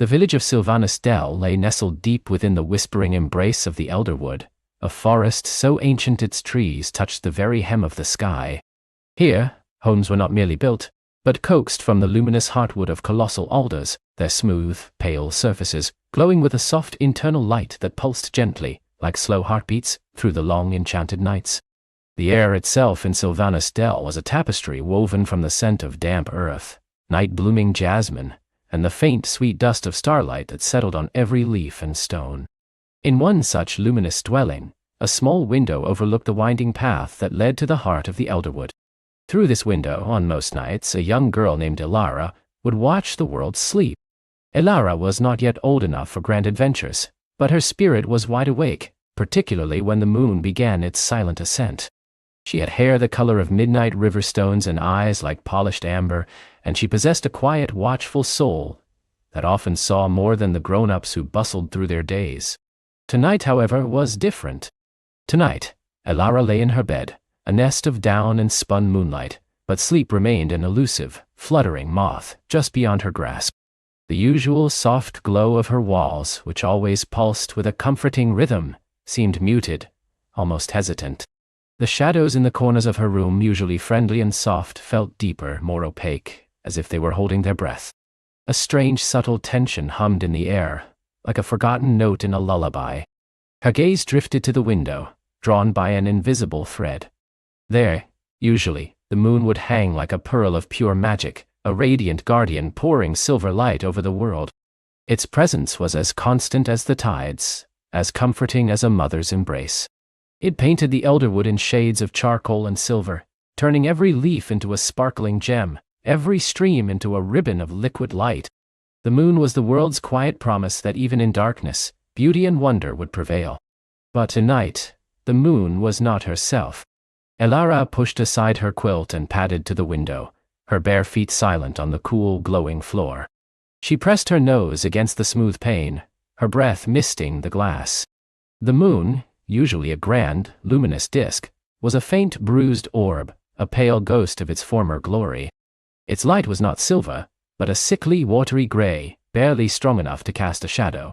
The village of Sylvanus-Dell lay nestled deep within the whispering embrace of the elderwood, a forest so ancient its trees touched the very hem of the sky. Here, homes were not merely built, but coaxed from the luminous heartwood of colossal alders, their smooth, pale surfaces glowing with a soft internal light that pulsed gently, like slow heartbeats, through the long enchanted nights. The air itself in Sylvanus-Dell was a tapestry woven from the scent of damp earth, night-blooming jasmine, and the faint, sweet dust of starlight that settled on every leaf and stone. In one such luminous dwelling, a small window overlooked the winding path that led to the heart of the elderwood. Through this window, on most nights, a young girl named Elara would watch the world sleep. Elara was not yet old enough for grand adventures, but her spirit was wide awake, particularly when the moon began its silent ascent. She had hair the color of midnight river stones and eyes like polished amber, and she possessed a quiet, watchful soul that often saw more than the grown-ups who bustled through their days. Tonight, however, was different. Tonight, Elara lay in her bed, a nest of down and spun moonlight, but sleep remained an elusive, fluttering moth just beyond her grasp. The usual soft glow of her walls, which always pulsed with a comforting rhythm, seemed muted, almost hesitant. The shadows in the corners of her room, usually friendly and soft, felt deeper, more opaque, as if they were holding their breath. A strange, subtle tension hummed in the air, like a forgotten note in a lullaby. Her gaze drifted to the window, drawn by an invisible thread. There, usually, the moon would hang like a pearl of pure magic, a radiant guardian pouring silver light over the world. Its presence was as constant as the tides, as comforting as a mother's embrace. It painted the elderwood in shades of charcoal and silver, turning every leaf into a sparkling gem, every stream into a ribbon of liquid light. The moon was the world's quiet promise that even in darkness, beauty and wonder would prevail. But tonight, the moon was not herself. Elara pushed aside her quilt and padded to the window, her bare feet silent on the cool, glowing floor. She pressed her nose against the smooth pane, her breath misting the glass. The moon, usually a grand, luminous disk, was a faint, bruised orb, a pale ghost of its former glory. Its light was not silver, but a sickly, watery gray, barely strong enough to cast a shadow.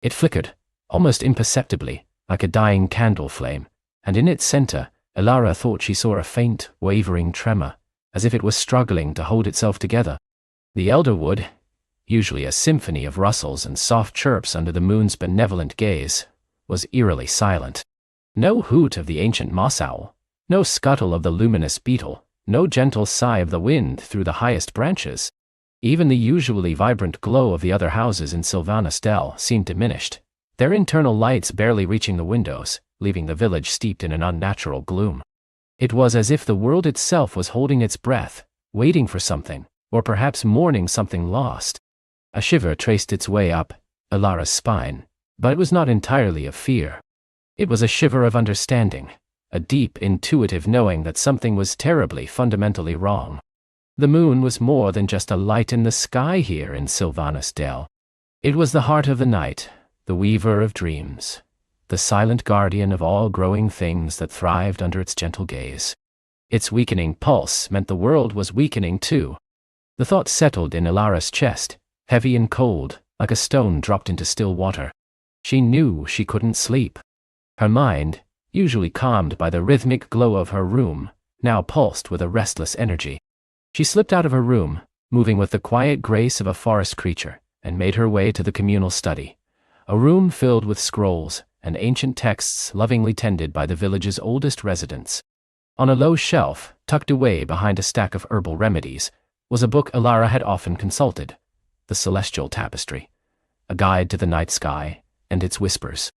It flickered, almost imperceptibly, like a dying candle flame, and in its center, Elara thought she saw a faint, wavering tremor, as if it was struggling to hold itself together. The elderwood, usually a symphony of rustles and soft chirps under the moon's benevolent gaze, was eerily silent. No hoot of the ancient moss owl, no scuttle of the luminous beetle, no gentle sigh of the wind through the highest branches. Even the usually vibrant glow of the other houses in Sylvanus-Dell seemed diminished, their internal lights barely reaching the windows, leaving the village steeped in an unnatural gloom. It was as if the world itself was holding its breath, waiting for something, or perhaps mourning something lost. A shiver traced its way up Elara's spine, but it was not entirely of fear. It was a shiver of understanding, a deep, intuitive knowing that something was terribly, fundamentally wrong. The moon was more than just a light in the sky here in Sylvanus-Dell. It was the heart of the night, the weaver of dreams, the silent guardian of all growing things that thrived under its gentle gaze. Its weakening pulse meant the world was weakening too. The thought settled in Elara's chest, heavy and cold, like a stone dropped into still water. She knew she couldn't sleep. Her mind, usually calmed by the rhythmic glow of her room, now pulsed with a restless energy. She slipped out of her room, moving with the quiet grace of a forest creature, and made her way to the communal study, a room filled with scrolls and ancient texts lovingly tended by the village's oldest residents. On a low shelf, tucked away behind a stack of herbal remedies, was a book Elara had often consulted, The Celestial Tapestry, a guide to the night sky and its whispers.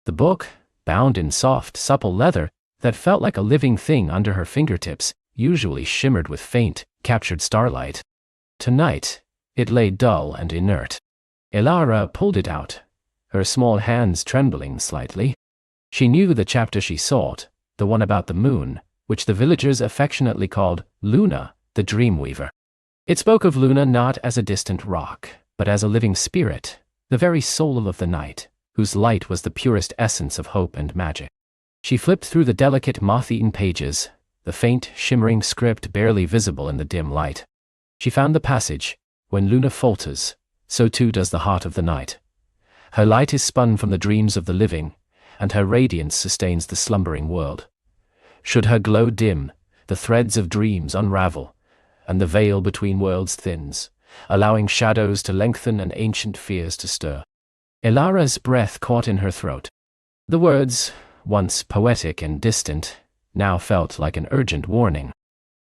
The book, bound in soft, supple leather that felt like a living thing under her fingertips, usually shimmered with faint, captured starlight. Tonight, it lay dull and inert. Elara pulled it out, her small hands trembling slightly. She knew the chapter she sought, the one about the moon, which the villagers affectionately called Luna, the Dreamweaver. It spoke of Luna not as a distant rock, but as a living spirit, the very soul of the night, whose light was the purest essence of hope and magic. She flipped through the delicate moth-eaten pages, the faint, shimmering script barely visible in the dim light. She found the passage, "When Luna falters, so too does the heart of the night. Her light is spun from the dreams of the living, and her radiance sustains the slumbering world. Should her glow dim, the threads of dreams unravel, and the veil between worlds thins, allowing shadows to lengthen and ancient fears to stir. Elara's breath caught in her throat. The words, once poetic and distant, now felt like an urgent warning.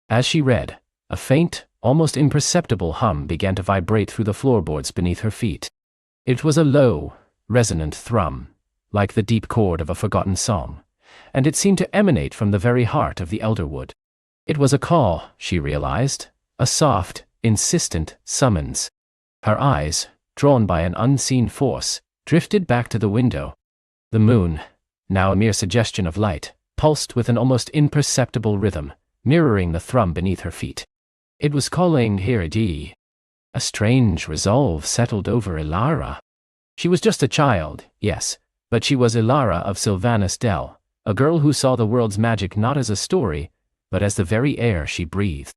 As she read, a faint, almost imperceptible hum began to vibrate through the floorboards beneath her feet. It was a low, resonant thrum, like the deep chord of a forgotten song, and it seemed to emanate from the very heart of the elderwood. It was a call, she realized, a soft, insistent summons. Her eyes, drawn by an unseen force, drifted back to the window. The moon, now a mere suggestion of light, pulsed with an almost imperceptible rhythm, mirroring the thrum beneath her feet. It was calling Hiridi. A strange resolve settled over Elara. She was just a child, yes, but she was Elara of Sylvanas Dell, a girl who saw the world's magic not as a story, but as the very air she breathed.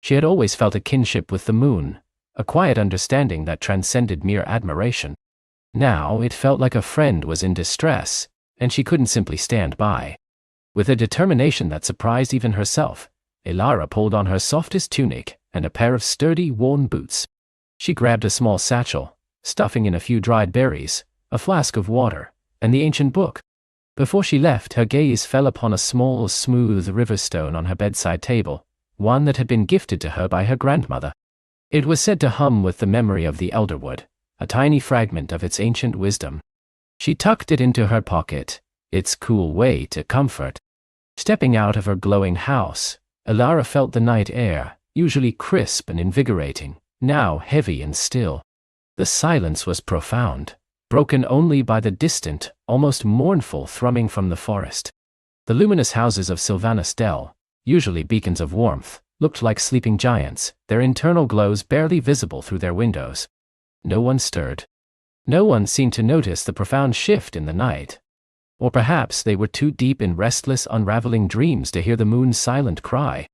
She had always felt a kinship with the moon, a quiet understanding that transcended mere admiration. Now it felt like a friend was in distress, and she couldn't simply stand by. With a determination that surprised even herself, Elara pulled on her softest tunic and a pair of sturdy, worn boots. She grabbed a small satchel, stuffing in a few dried berries, a flask of water, and the ancient book. Before she left, her gaze fell upon a small, smooth river stone on her bedside table, one that had been gifted to her by her grandmother. It was said to hum with the memory of the elderwood, a tiny fragment of its ancient wisdom. She tucked it into her pocket, its cool way to comfort. Stepping out of her glowing house, Elara felt the night air, usually crisp and invigorating, now heavy and still. The silence was profound, broken only by the distant, almost mournful thrumming from the forest. The luminous houses of Sylvanas Dell, usually beacons of warmth, looked like sleeping giants, their internal glows barely visible through their windows. No one stirred. No one seemed to notice the profound shift in the night. Or perhaps they were too deep in restless, unraveling dreams to hear the moon's silent cry.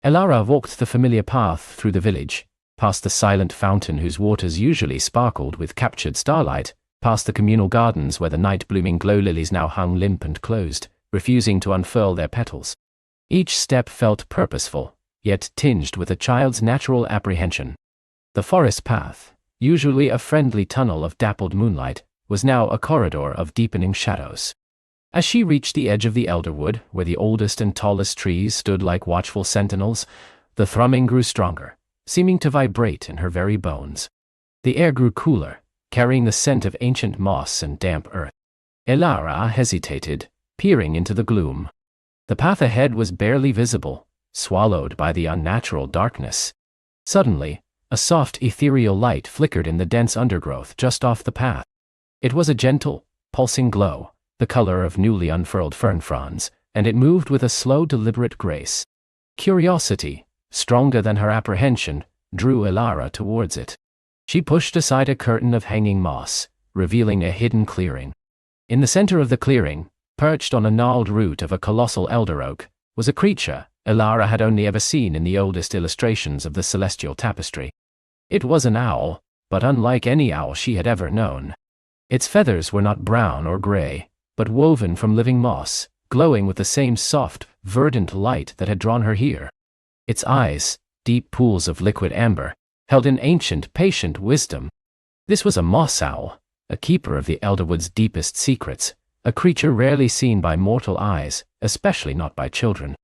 Elara walked the familiar path through the village, past the silent fountain whose waters usually sparkled with captured starlight, past the communal gardens where the night-blooming glow lilies now hung limp and closed, refusing to unfurl their petals. Each step felt purposeful, yet tinged with a child's natural apprehension. The forest path, usually a friendly tunnel of dappled moonlight, was now a corridor of deepening shadows. As she reached the edge of the elderwood, where the oldest and tallest trees stood like watchful sentinels, the thrumming grew stronger, seeming to vibrate in her very bones. The air grew cooler, carrying the scent of ancient moss and damp earth. Elara hesitated, peering into the gloom. The path ahead was barely visible, swallowed by the unnatural darkness. Suddenly, a soft ethereal light flickered in the dense undergrowth just off the path. It was a gentle, pulsing glow, the color of newly unfurled fern fronds, and it moved with a slow, deliberate grace. Curiosity, stronger than her apprehension, drew Elara towards it. She pushed aside a curtain of hanging moss, revealing a hidden clearing. In the center of the clearing, perched on a gnarled root of a colossal elder oak, was a creature Elara had only ever seen in the oldest illustrations of the celestial tapestry. It was an owl, but unlike any owl she had ever known. Its feathers were not brown or gray, but woven from living moss, glowing with the same soft, verdant light that had drawn her here. Its eyes, deep pools of liquid amber, held an ancient, patient wisdom. This was a moss owl, a keeper of the elderwood's deepest secrets, a creature rarely seen by mortal eyes, especially not by children.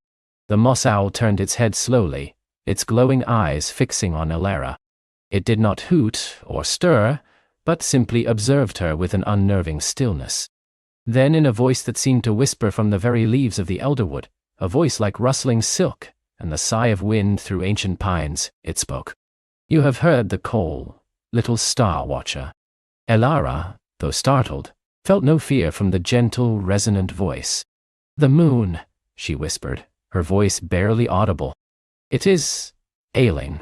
The moss owl turned its head slowly, its glowing eyes fixing on Elara. It did not hoot or stir, but simply observed her with an unnerving stillness. Then, in a voice that seemed to whisper from the very leaves of the elderwood, a voice like rustling silk and the sigh of wind through ancient pines, it spoke. "You have heard the call, little star watcher." Elara, though startled, felt no fear from the gentle, resonant voice. "The moon," she whispered, her voice barely audible. "It is ailing."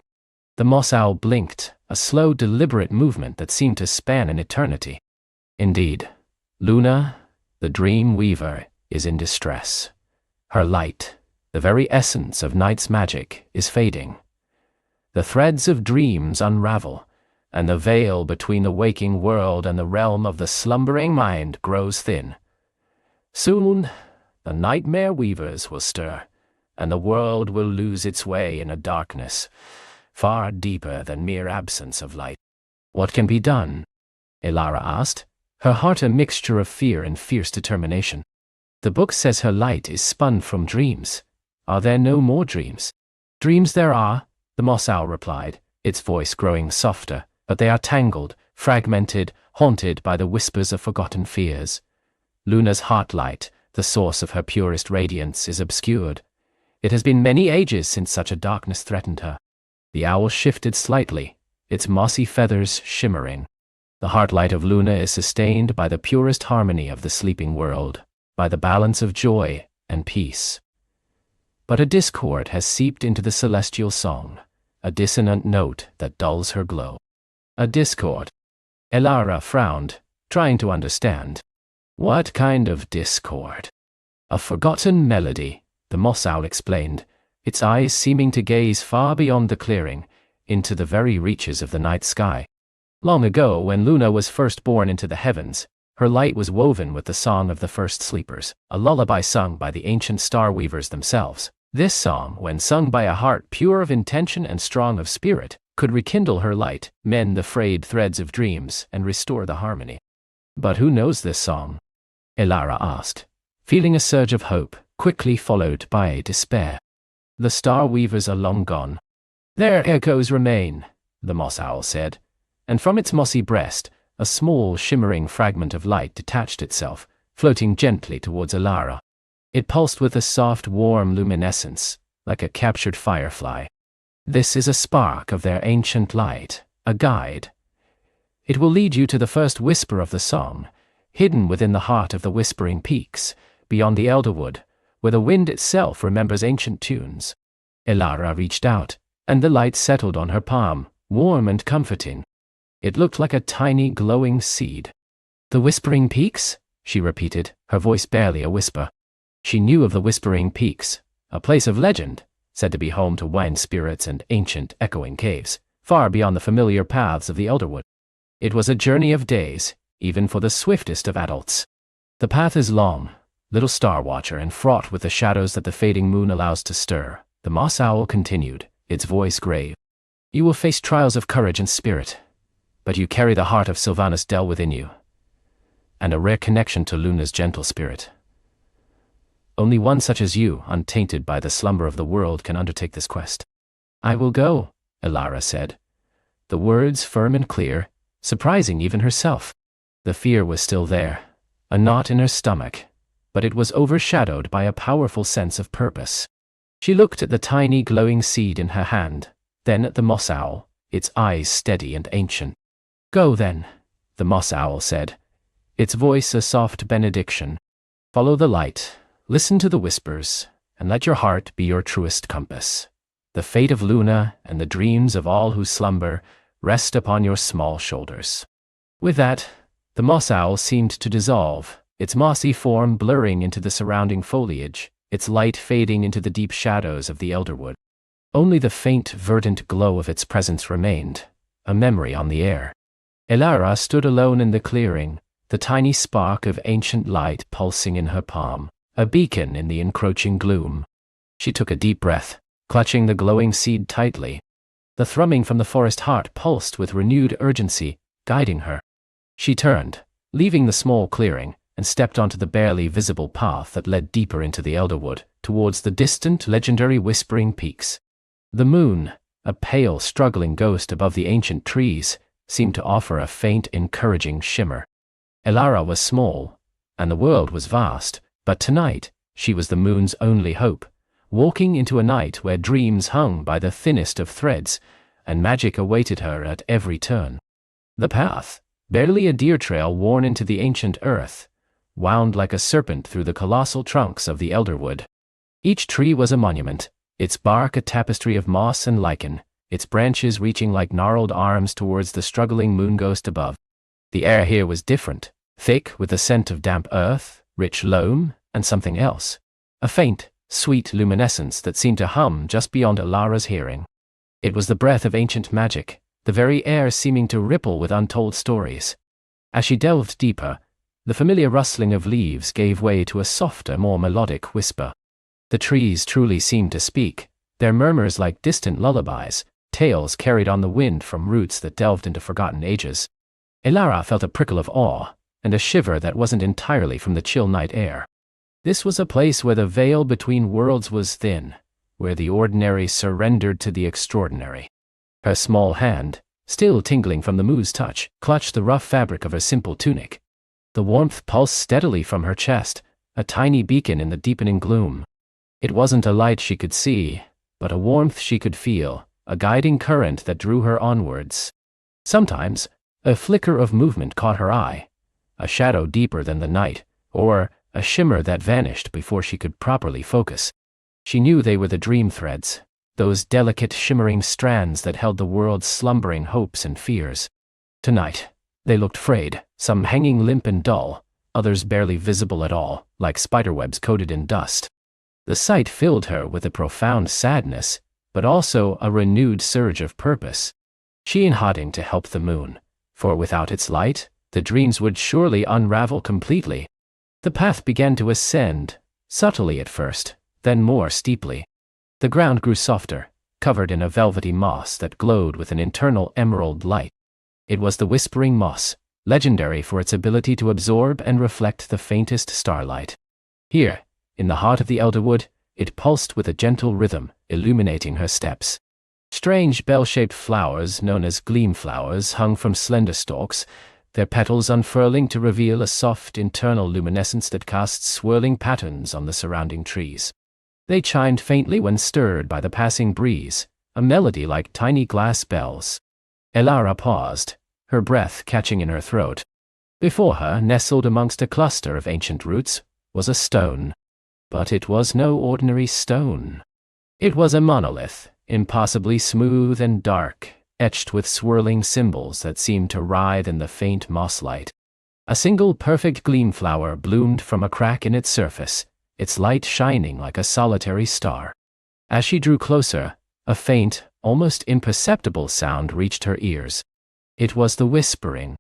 The moss owl blinked, a slow, deliberate movement that seemed to span an eternity. "Indeed, Luna, the dream weaver, is in distress. Her light, the very essence of night's magic, is fading. The threads of dreams unravel, and the veil between the waking world and the realm of the slumbering mind grows thin. Soon, the nightmare weavers will stir, and the world will lose its way in a darkness far deeper than mere absence of light. What can be done? Elara asked, her heart a mixture of fear and fierce determination. The book says her light is spun from dreams. Are there no more dreams? Dreams there are, the moss owl replied, its voice growing softer, but they are tangled, fragmented, haunted by the whispers of forgotten fears. Luna's heart light, the source of her purest radiance, is obscured. It has been many ages since such a darkness threatened her. The owl shifted slightly, its mossy feathers shimmering. The heartlight of Luna is sustained by the purest harmony of the sleeping world, by the balance of joy and peace. But a discord has seeped into the celestial song, a dissonant note that dulls her glow. A discord. Elara frowned, trying to understand. What kind of discord? A forgotten melody, the moss owl explained, its eyes seeming to gaze far beyond the clearing, into the very reaches of the night sky. Long ago, when Luna was first born into the heavens, her light was woven with the song of the first sleepers, a lullaby sung by the ancient star weavers themselves. This song, when sung by a heart pure of intention and strong of spirit, could rekindle her light, mend the frayed threads of dreams, and restore the harmony. But who knows this song? Elara asked, feeling a surge of hope, quickly followed by despair. The star weavers are long gone. Their echoes remain, the moss owl said, and from its mossy breast, a small shimmering fragment of light detached itself, floating gently towards Elara. It pulsed with a soft, warm luminescence, like a captured firefly. This is a spark of their ancient light, a guide. It will lead you to the first whisper of the song, hidden within the heart of the whispering peaks, beyond the elderwood, where the wind itself remembers ancient tunes. Elara reached out, and the light settled on her palm, warm and comforting. It looked like a tiny glowing seed. The Whispering Peaks? She repeated, her voice barely a whisper. She knew of the Whispering Peaks, a place of legend, said to be home to wind spirits and ancient echoing caves, far beyond the familiar paths of the elderwood. It was a journey of days, even for the swiftest of adults. The path is long, little star watcher, and fraught with the shadows that the fading moon allows to stir, the moss owl continued, its voice grave. You will face trials of courage and spirit, but you carry the heart of Sylvanus Dell within you, and a rare connection to Luna's gentle spirit. Only one such as you, untainted by the slumber of the world, can undertake this quest. I will go, Elara said, the words firm and clear, surprising even herself. The fear was still there, a knot in her stomach, but it was overshadowed by a powerful sense of purpose. She looked at the tiny glowing seed in her hand, then at the moss owl, its eyes steady and ancient. Go then, the moss owl said, its voice a soft benediction. Follow the light, listen to the whispers, and let your heart be your truest compass. The fate of Luna and the dreams of all who slumber rest upon your small shoulders. With that, the moss owl seemed to dissolve, its mossy form blurring into the surrounding foliage, its light fading into the deep shadows of the elderwood. Only the faint, verdant glow of its presence remained, a memory on the air. Elara stood alone in the clearing, the tiny spark of ancient light pulsing in her palm, a beacon in the encroaching gloom. She took a deep breath, clutching the glowing seed tightly. The thrumming from the forest heart pulsed with renewed urgency, guiding her. She turned, leaving the small clearing, and stepped onto the barely visible path that led deeper into the elderwood, towards the distant, legendary Whispering Peaks. The moon, a pale, struggling ghost above the ancient trees, seemed to offer a faint, encouraging shimmer. Elara was small, and the world was vast, but tonight, she was the moon's only hope, walking into a night where dreams hung by the thinnest of threads, and magic awaited her at every turn. The path, barely a deer trail worn into the ancient earth, wound like a serpent through the colossal trunks of the elderwood. Each tree was a monument, its bark a tapestry of moss and lichen, its branches reaching like gnarled arms towards the struggling moon ghost above. The air here was different, thick with the scent of damp earth, rich loam, and something else, a faint, sweet luminescence that seemed to hum just beyond Elara's hearing. It was the breath of ancient magic, the very air seeming to ripple with untold stories. As she delved deeper, the familiar rustling of leaves gave way to a softer, more melodic whisper. The trees truly seemed to speak, their murmurs like distant lullabies, tales carried on the wind from roots that delved into forgotten ages. Elara felt a prickle of awe, and a shiver that wasn't entirely from the chill night air. This was a place where the veil between worlds was thin, where the ordinary surrendered to the extraordinary. Her small hand, still tingling from the moon's touch, clutched the rough fabric of her simple tunic. The warmth pulsed steadily from her chest, a tiny beacon in the deepening gloom. It wasn't a light she could see, but a warmth she could feel, a guiding current that drew her onwards. Sometimes, a flicker of movement caught her eye, a shadow deeper than the night, or a shimmer that vanished before she could properly focus. She knew they were the dream threads, those delicate shimmering strands that held the world's slumbering hopes and fears. Tonight, they looked frayed, some hanging limp and dull, others barely visible at all, like spiderwebs coated in dust. The sight filled her with a profound sadness, but also a renewed surge of purpose. She in hiding to help the moon, for without its light, the dreams would surely unravel completely. The path began to ascend, subtly at first, then more steeply. The ground grew softer, covered in a velvety moss that glowed with an internal emerald light. It was the whispering moss, legendary for its ability to absorb and reflect the faintest starlight. Here, in the heart of the elderwood, it pulsed with a gentle rhythm, illuminating her steps. Strange bell-shaped flowers, known as gleam flowers, hung from slender stalks, their petals unfurling to reveal a soft internal luminescence that cast swirling patterns on the surrounding trees. They chimed faintly when stirred by the passing breeze, a melody like tiny glass bells. Elara paused, her breath catching in her throat. Before her, nestled amongst a cluster of ancient roots, was a stone. But it was no ordinary stone. It was a monolith, impossibly smooth and dark, etched with swirling symbols that seemed to writhe in the faint moss light. A single perfect gleam flower bloomed from a crack in its surface, its light shining like a solitary star. As she drew closer, a faint, almost imperceptible sound reached her ears. It was the whispering.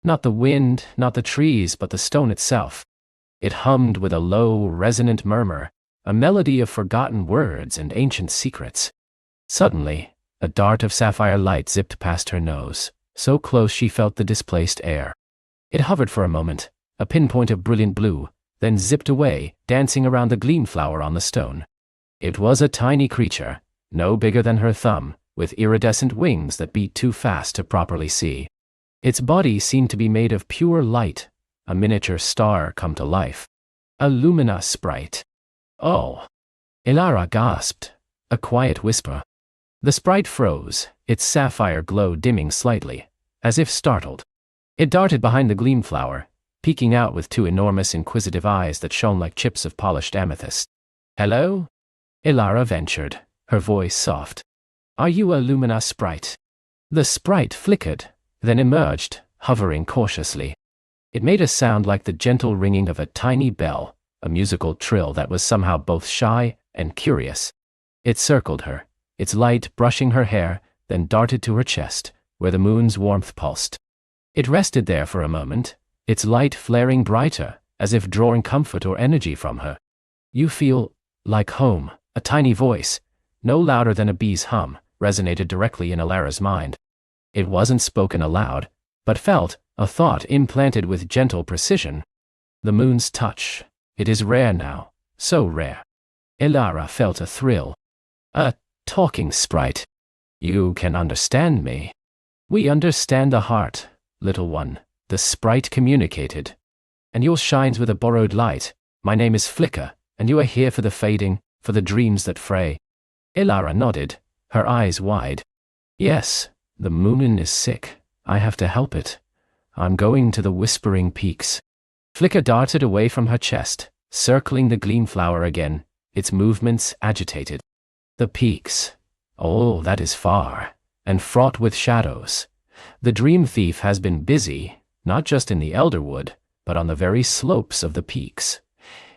Not the wind, not the trees, but the stone itself. It hummed with a low, resonant murmur, a melody of forgotten words and ancient secrets. Suddenly, a dart of sapphire light zipped past her nose, so close she felt the displaced air. It hovered for a moment, a pinpoint of brilliant blue, then zipped away, dancing around the gleam flower on the stone. It was a tiny creature, no bigger than her thumb, with iridescent wings that beat too fast to properly see. Its body seemed to be made of pure light, a miniature star come to life. A Lumina sprite. Oh! Elara gasped, a quiet whisper. The sprite froze, its sapphire glow dimming slightly, as if startled. It darted behind the gleam flower, peeking out with two enormous inquisitive eyes that shone like chips of polished amethyst. "Hello?" Elara ventured, her voice soft. "Are you a Lumina sprite?" The sprite flickered, then emerged, hovering cautiously. It made a sound like the gentle ringing of a tiny bell, a musical trill that was somehow both shy and curious. It circled her, its light brushing her hair, then darted to her chest, where the moon's warmth pulsed. It rested there for a moment, its light flaring brighter, as if drawing comfort or energy from her. "You feel like home," a tiny voice, no louder than a bee's hum, resonated directly in Elara's mind. It wasn't spoken aloud, but felt, a thought implanted with gentle precision. The moon's touch. It is rare now, so rare. Elara felt a thrill. A talking sprite. "You can understand me." "We understand the heart, little one," the sprite communicated. "And yours shines with a borrowed light. My name is Flicker, and you are here for the fading, for the dreams that fray." Elara nodded, her eyes wide. "Yes, the moon is sick. I have to help it. I'm going to the Whispering Peaks." Flicker darted away from her chest, circling the gleam flower again, its movements agitated. "The peaks. Oh, that is far, and fraught with shadows. The dream thief has been busy, not just in the Elderwood, but on the very slopes of the peaks.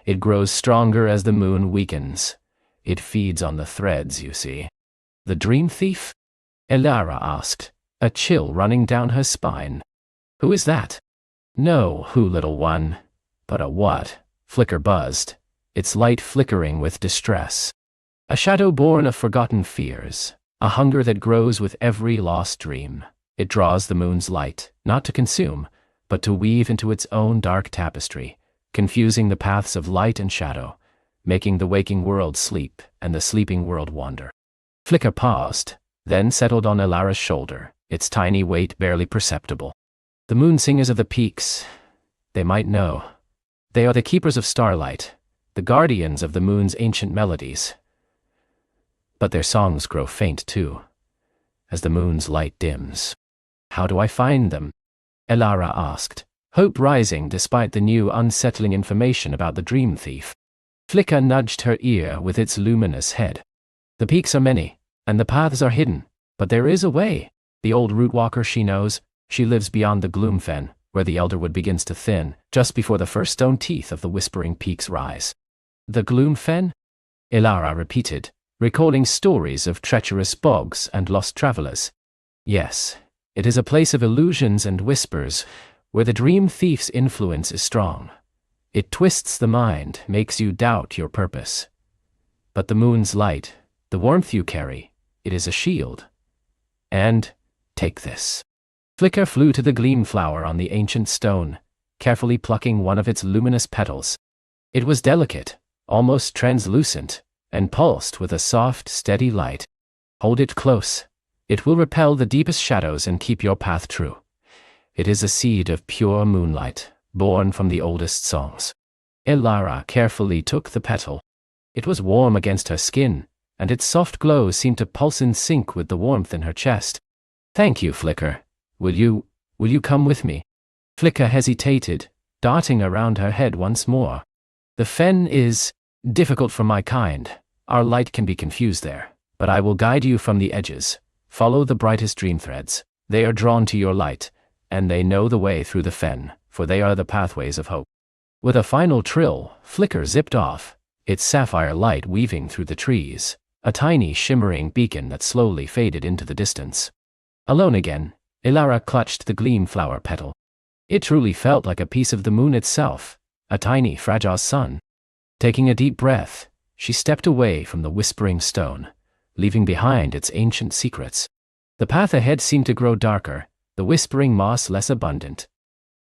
It grows stronger as the moon weakens. It feeds on the threads, you see." "The dream thief?" Elara asked, a chill running down her spine. "Who is that?" "No, who, little one? But a what?" Flicker buzzed, its light flickering with distress. "A shadow born of forgotten fears, a hunger that grows with every lost dream. It draws the moon's light, not to consume, but to weave into its own dark tapestry, confusing the paths of light and shadow, making the waking world sleep and the sleeping world wander." Flicker paused, then settled on Elara's shoulder, its tiny weight barely perceptible. "The moon singers of the peaks, they might know. They are the keepers of starlight, the guardians of the moon's ancient melodies. But their songs grow faint too, as the moon's light dims." "How do I find them?" Elara asked, hope rising despite the new unsettling information about the dream thief. Flicker nudged her ear with its luminous head. "The peaks are many, and the paths are hidden, but there is a way. The old root walker she knows, she lives beyond the gloom fen, where the elderwood begins to thin, just before the first stone teeth of the whispering peaks rise." "The gloom fen?" Elara repeated, recalling stories of treacherous bogs and lost travelers. "Yes, it is a place of illusions and whispers, where the dream thief's influence is strong. It twists the mind, makes you doubt your purpose. But the moon's light, the warmth you carry, it is a shield. And, take this." Flicker flew to the gleam flower on the ancient stone, carefully plucking one of its luminous petals. It was delicate, almost translucent, and pulsed with a soft, steady light. "Hold it close. It will repel the deepest shadows and keep your path true. It is a seed of pure moonlight, born from the oldest songs." Elara carefully took the petal. It was warm against her skin, and its soft glow seemed to pulse in sync with the warmth in her chest. "Thank you, Flicker. Will you come with me?" Flicker hesitated, darting around her head once more. "The fen is difficult for my kind. Our light can be confused there, but I will guide you from the edges. Follow the brightest dream threads. They are drawn to your light, and they know the way through the fen, for they are the pathways of hope." With a final trill, Flicker zipped off, its sapphire light weaving through the trees, a tiny shimmering beacon that slowly faded into the distance. Alone again, Elara clutched the gleam flower petal. It truly felt like a piece of the moon itself, a tiny, fragile sun. Taking a deep breath, she stepped away from the whispering stone, leaving behind its ancient secrets. The path ahead seemed to grow darker, the whispering moss less abundant.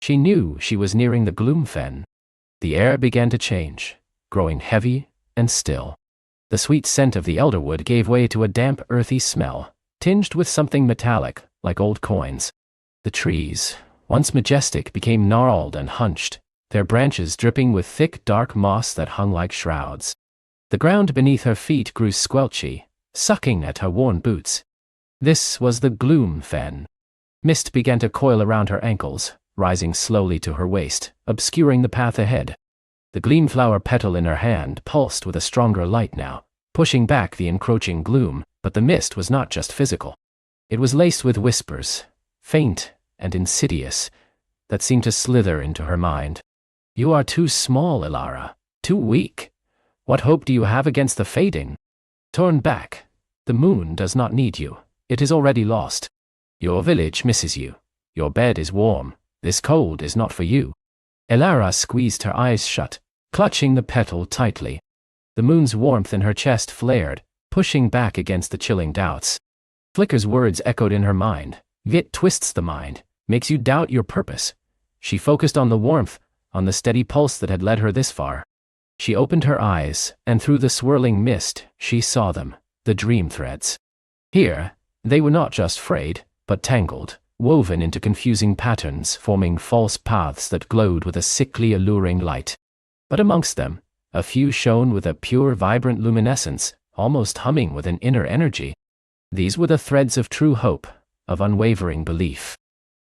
She knew she was nearing the gloom fen. The air began to change, growing heavy and still. The sweet scent of the elderwood gave way to a damp, earthy smell, tinged with something metallic, like old coins. The trees, once majestic, became gnarled and hunched, their branches dripping with thick, dark moss that hung like shrouds. The ground beneath her feet grew squelchy, sucking at her worn boots. This was the gloom fen. Mist began to coil around her ankles, rising slowly to her waist, obscuring the path ahead. The gleam flower petal in her hand pulsed with a stronger light now, pushing back the encroaching gloom, but the mist was not just physical. It was laced with whispers, faint and insidious, that seemed to slither into her mind. "You are too small, Elara, too weak. What hope do you have against the fading? Turn back. The moon does not need you. It is already lost. Your village misses you. Your bed is warm. This cold is not for you." Elara squeezed her eyes shut, clutching the petal tightly. The moon's warmth in her chest flared, pushing back against the chilling doubts. Flicker's words echoed in her mind. "It twists the mind, makes you doubt your purpose." She focused on the warmth, on the steady pulse that had led her this far. She opened her eyes, and through the swirling mist, she saw them, the dream threads. Here, they were not just frayed, but tangled, woven into confusing patterns, forming false paths that glowed with a sickly, alluring light. But amongst them, a few shone with a pure, vibrant luminescence, almost humming with an inner energy. These were the threads of true hope, of unwavering belief.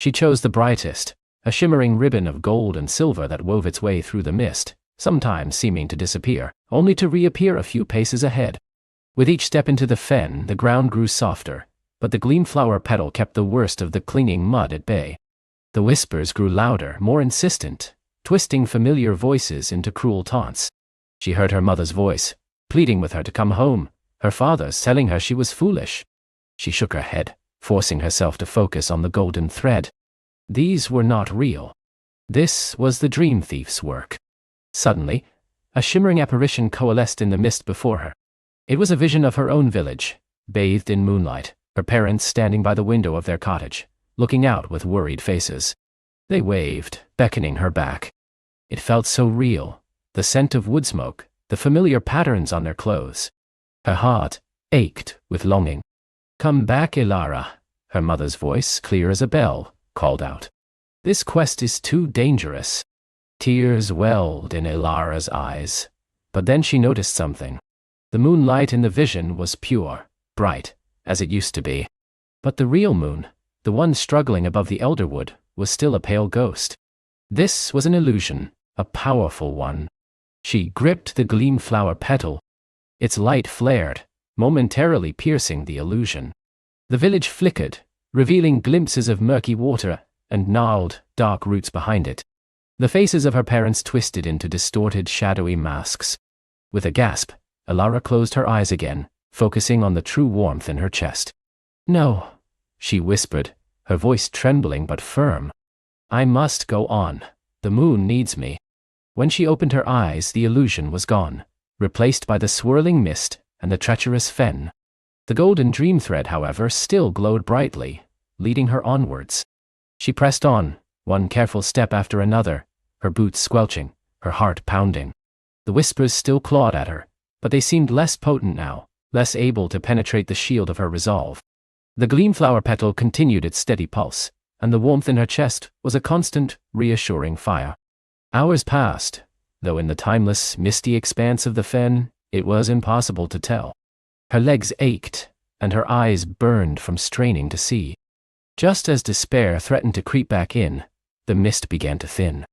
She chose the brightest, a shimmering ribbon of gold and silver that wove its way through the mist, sometimes seeming to disappear, only to reappear a few paces ahead. With each step into the fen, the ground grew softer, but the gleam flower petal kept the worst of the clinging mud at bay. The whispers grew louder, more insistent, twisting familiar voices into cruel taunts. She heard her mother's voice, pleading with her to come home, her father's telling her she was foolish. She shook her head, forcing herself to focus on the golden thread. These were not real. This was the dream thief's work. Suddenly, a shimmering apparition coalesced in the mist before her. It was a vision of her own village, bathed in moonlight, her parents standing by the window of their cottage, looking out with worried faces. They waved, beckoning her back. It felt so real, the scent of wood smoke, the familiar patterns on their clothes. Her heart ached with longing. "Come back, Elara," her mother's voice, clear as a bell, called out. "This quest is too dangerous." Tears welled in Elara's eyes, but then she noticed something. The moonlight in the vision was pure, bright, as it used to be. But the real moon, the one struggling above the elderwood, was still a pale ghost. This was an illusion, a powerful one. She gripped the gleam flower petal. Its light flared, momentarily piercing the illusion. The village flickered, revealing glimpses of murky water and gnarled, dark roots behind it. The faces of her parents twisted into distorted, shadowy masks. With a gasp, Elara closed her eyes again, focusing on the true warmth in her chest. "No," she whispered, her voice trembling but firm. "I must go on. The moon needs me." When she opened her eyes, the illusion was gone, replaced by the swirling mist and the treacherous fen. The golden dream thread, however, still glowed brightly, leading her onwards. She pressed on, one careful step after another, her boots squelching, her heart pounding. The whispers still clawed at her, but they seemed less potent now, less able to penetrate the shield of her resolve. The gleam flower petal continued its steady pulse, and the warmth in her chest was a constant, reassuring fire. Hours passed, though in the timeless, misty expanse of the fen, it was impossible to tell. Her legs ached, and her eyes burned from straining to see. Just as despair threatened to creep back in, the mist began to thin.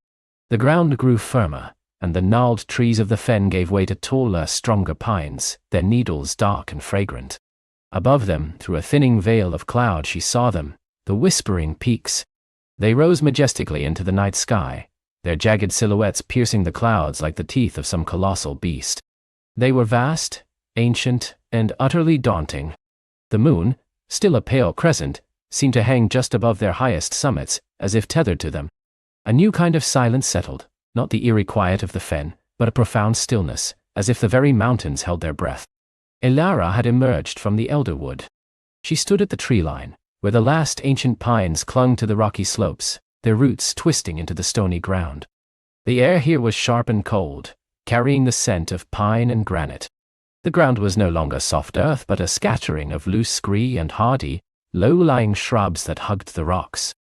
The ground grew firmer, and the gnarled trees of the fen gave way to taller, stronger pines, their needles dark and fragrant. Above them, through a thinning veil of cloud, she saw them, the whispering peaks. They rose majestically into the night sky, their jagged silhouettes piercing the clouds like the teeth of some colossal beast. They were vast, ancient, and utterly daunting. The moon, still a pale crescent, seemed to hang just above their highest summits, as if tethered to them. A new kind of silence settled, not the eerie quiet of the fen, but a profound stillness, as if the very mountains held their breath. Elara had emerged from the elderwood. She stood at the tree line, where the last ancient pines clung to the rocky slopes, their roots twisting into the stony ground. The air here was sharp and cold, carrying the scent of pine and granite. The ground was no longer soft earth, but a scattering of loose scree and hardy, low-lying shrubs that hugged the rocks.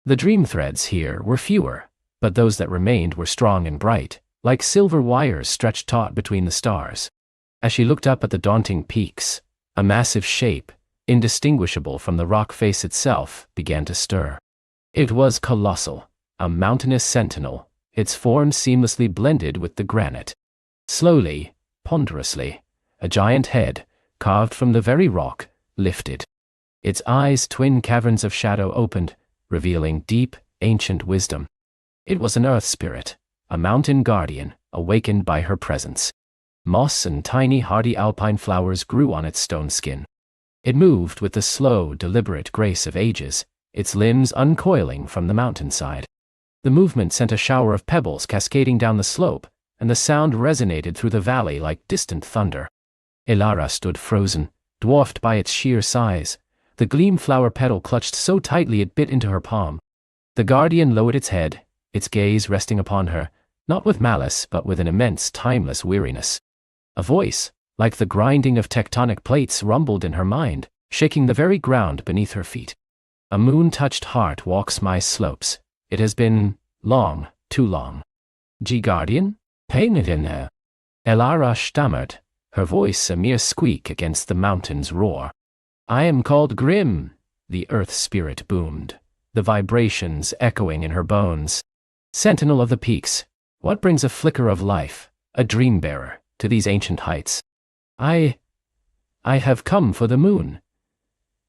The dream threads here were fewer, but those that remained were strong and bright, like silver wires stretched taut between the stars. As she looked up at the daunting peaks, a massive shape, indistinguishable from the rock face itself, began to stir. It was colossal, a mountainous sentinel, its form seamlessly blended with the granite. Slowly, ponderously, a giant head, carved from the very rock, lifted. Its eyes, twin caverns of shadow, opened, revealing deep, ancient wisdom. It was an earth spirit, a mountain guardian, awakened by her presence. Moss and tiny hardy alpine flowers grew on its stone skin. It moved with the slow, deliberate grace of ages, its limbs uncoiling from the mountainside. The movement sent a shower of pebbles cascading down the slope, and the sound resonated through the valley like distant thunder. Elara stood frozen, dwarfed by its sheer size, the gleam flower petal clutched so tightly it bit into her palm. The guardian lowered its head, its gaze resting upon her, not with malice but with an immense, timeless weariness. A voice, like the grinding of tectonic plates, rumbled in her mind, shaking the very ground beneath her feet. "A moon-touched heart walks my slopes. It has been long, too long. Guardian, pain it in her." Elara stammered, her voice a mere squeak against the mountain's roar. "I am called Grim," the earth spirit boomed, the vibrations echoing in her bones. "Sentinel of the peaks, what brings a flicker of life, a dream-bearer, to these ancient heights?" I have come for the moon,"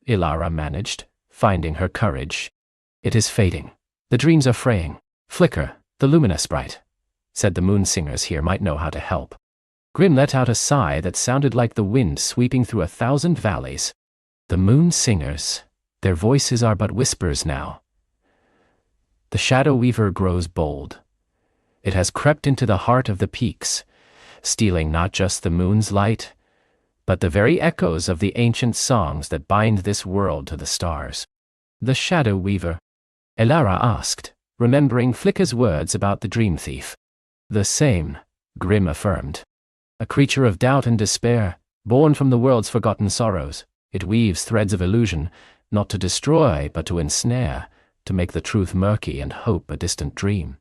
Elara managed, finding her courage. "It is fading. The dreams are fraying. Flicker, the luminous sprite," said the moon singers here might know how to help. Grim let out a sigh that sounded like the wind sweeping through 1,000 valleys. "The moon singers," Their voices are but whispers now. The shadow weaver grows bold. It has crept into the heart of the peaks, stealing not just the moon's light, but the very echoes of the ancient songs that bind this world to the stars. The shadow weaver? Elara asked, remembering Flicka's words about the dream thief. The same, Grim affirmed. A creature of doubt and despair, born from the world's forgotten sorrows, it weaves threads of illusion, not to destroy but to ensnare, to make the truth murky and hope a distant dream.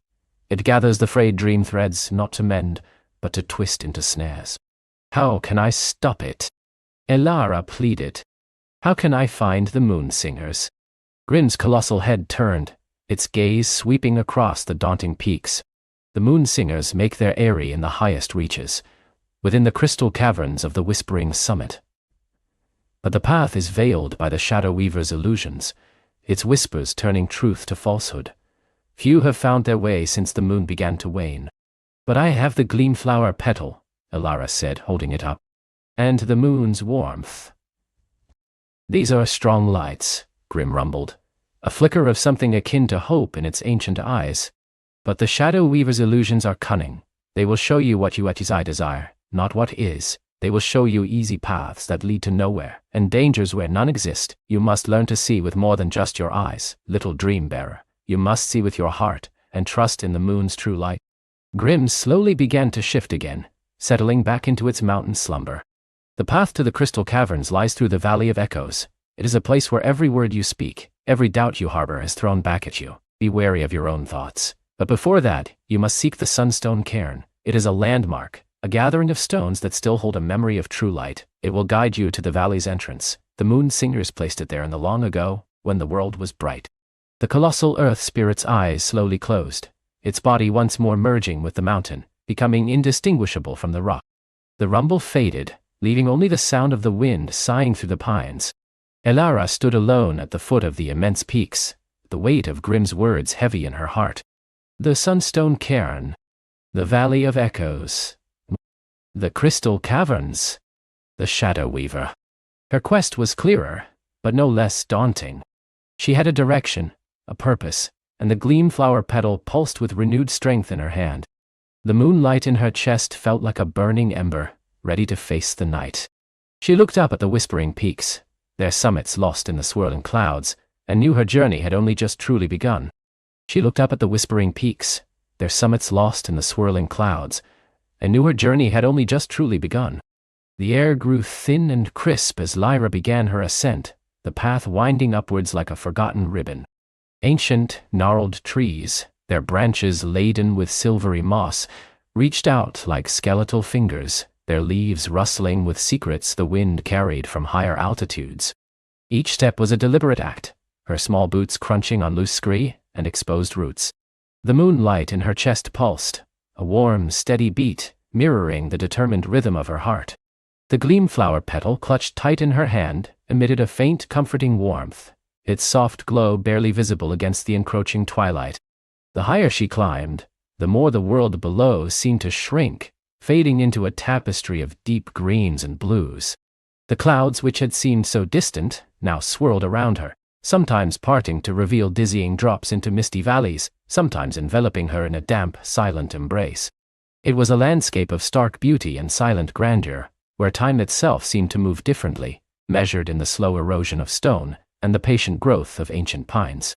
It gathers the frayed dream threads not to mend, but to twist into snares. How can I stop it? Elara pleaded. How can I find the moon singers? Grim's colossal head turned, its gaze sweeping across the daunting peaks. The moon singers make their eyrie in the highest reaches, within the crystal caverns of the whispering summit. But the path is veiled by the shadow weaver's illusions, its whispers turning truth to falsehood. Few have found their way since the moon began to wane. But I have the gleamflower petal, Elara said, holding it up, and the moon's warmth. These are strong lights, Grim rumbled, a flicker of something akin to hope in its ancient eyes. But the shadow weaver's illusions are cunning. They will show you what you desire, not what is. They will show you easy paths that lead to nowhere, and dangers where none exist. You must learn to see with more than just your eyes, little dream bearer. You must see with your heart, and trust in the moon's true light. Grim slowly began to shift again, settling back into its mountain slumber. The path to the crystal caverns lies through the Valley of Echoes. It is a place where every word you speak, every doubt you harbor is thrown back at you. Be wary of your own thoughts. But before that, you must seek the Sunstone Cairn. It is a landmark, a gathering of stones that still hold a memory of true light. It will guide you to the valley's entrance. The moon singers placed it there in the long ago, when the world was bright. The colossal earth spirit's eyes slowly closed, its body once more merging with the mountain, becoming indistinguishable from the rock. The rumble faded, leaving only the sound of the wind sighing through the pines. Elara stood alone at the foot of the immense peaks, the weight of Grim's words heavy in her heart. The Sunstone Cairn, the Valley of Echoes, the Crystal Caverns, the Shadow Weaver. Her quest was clearer, but no less daunting. She had a direction, a purpose, and the gleamflower petal pulsed with renewed strength in her hand. The moonlight in her chest felt like a burning ember, ready to face the night. She looked up at the whispering peaks, their summits lost in the swirling clouds, and knew her journey had only just truly begun. She looked up at the whispering peaks, their summits lost in the swirling clouds, and knew her journey had only just truly begun. The air grew thin and crisp as Lyra began her ascent, the path winding upwards like a forgotten ribbon. Ancient, gnarled trees, their branches laden with silvery moss, reached out like skeletal fingers, their leaves rustling with secrets the wind carried from higher altitudes. Each step was a deliberate act, her small boots crunching on loose scree and exposed roots. The moonlight in her chest pulsed, a warm, steady beat, mirroring the determined rhythm of her heart. The gleamflower petal clutched tight in her hand emitted a faint, comforting warmth, its soft glow barely visible against the encroaching twilight. The higher she climbed, the more the world below seemed to shrink, fading into a tapestry of deep greens and blues. The clouds which had seemed so distant now swirled around her, sometimes parting to reveal dizzying drops into misty valleys, sometimes enveloping her in a damp, silent embrace. It was a landscape of stark beauty and silent grandeur, where time itself seemed to move differently, measured in the slow erosion of stone and the patient growth of ancient pines.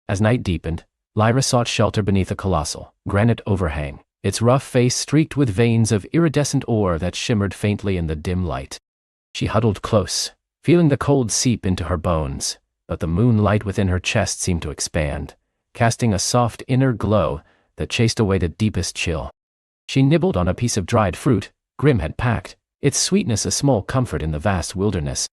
As night deepened, Lyra sought shelter beneath a colossal, granite overhang, its rough face streaked with veins of iridescent ore that shimmered faintly in the dim light. She huddled close, feeling the cold seep into her bones, but the moonlight within her chest seemed to expand, casting a soft inner glow that chased away the deepest chill. She nibbled on a piece of dried fruit Grim had packed, its sweetness a small comfort in the vast wilderness.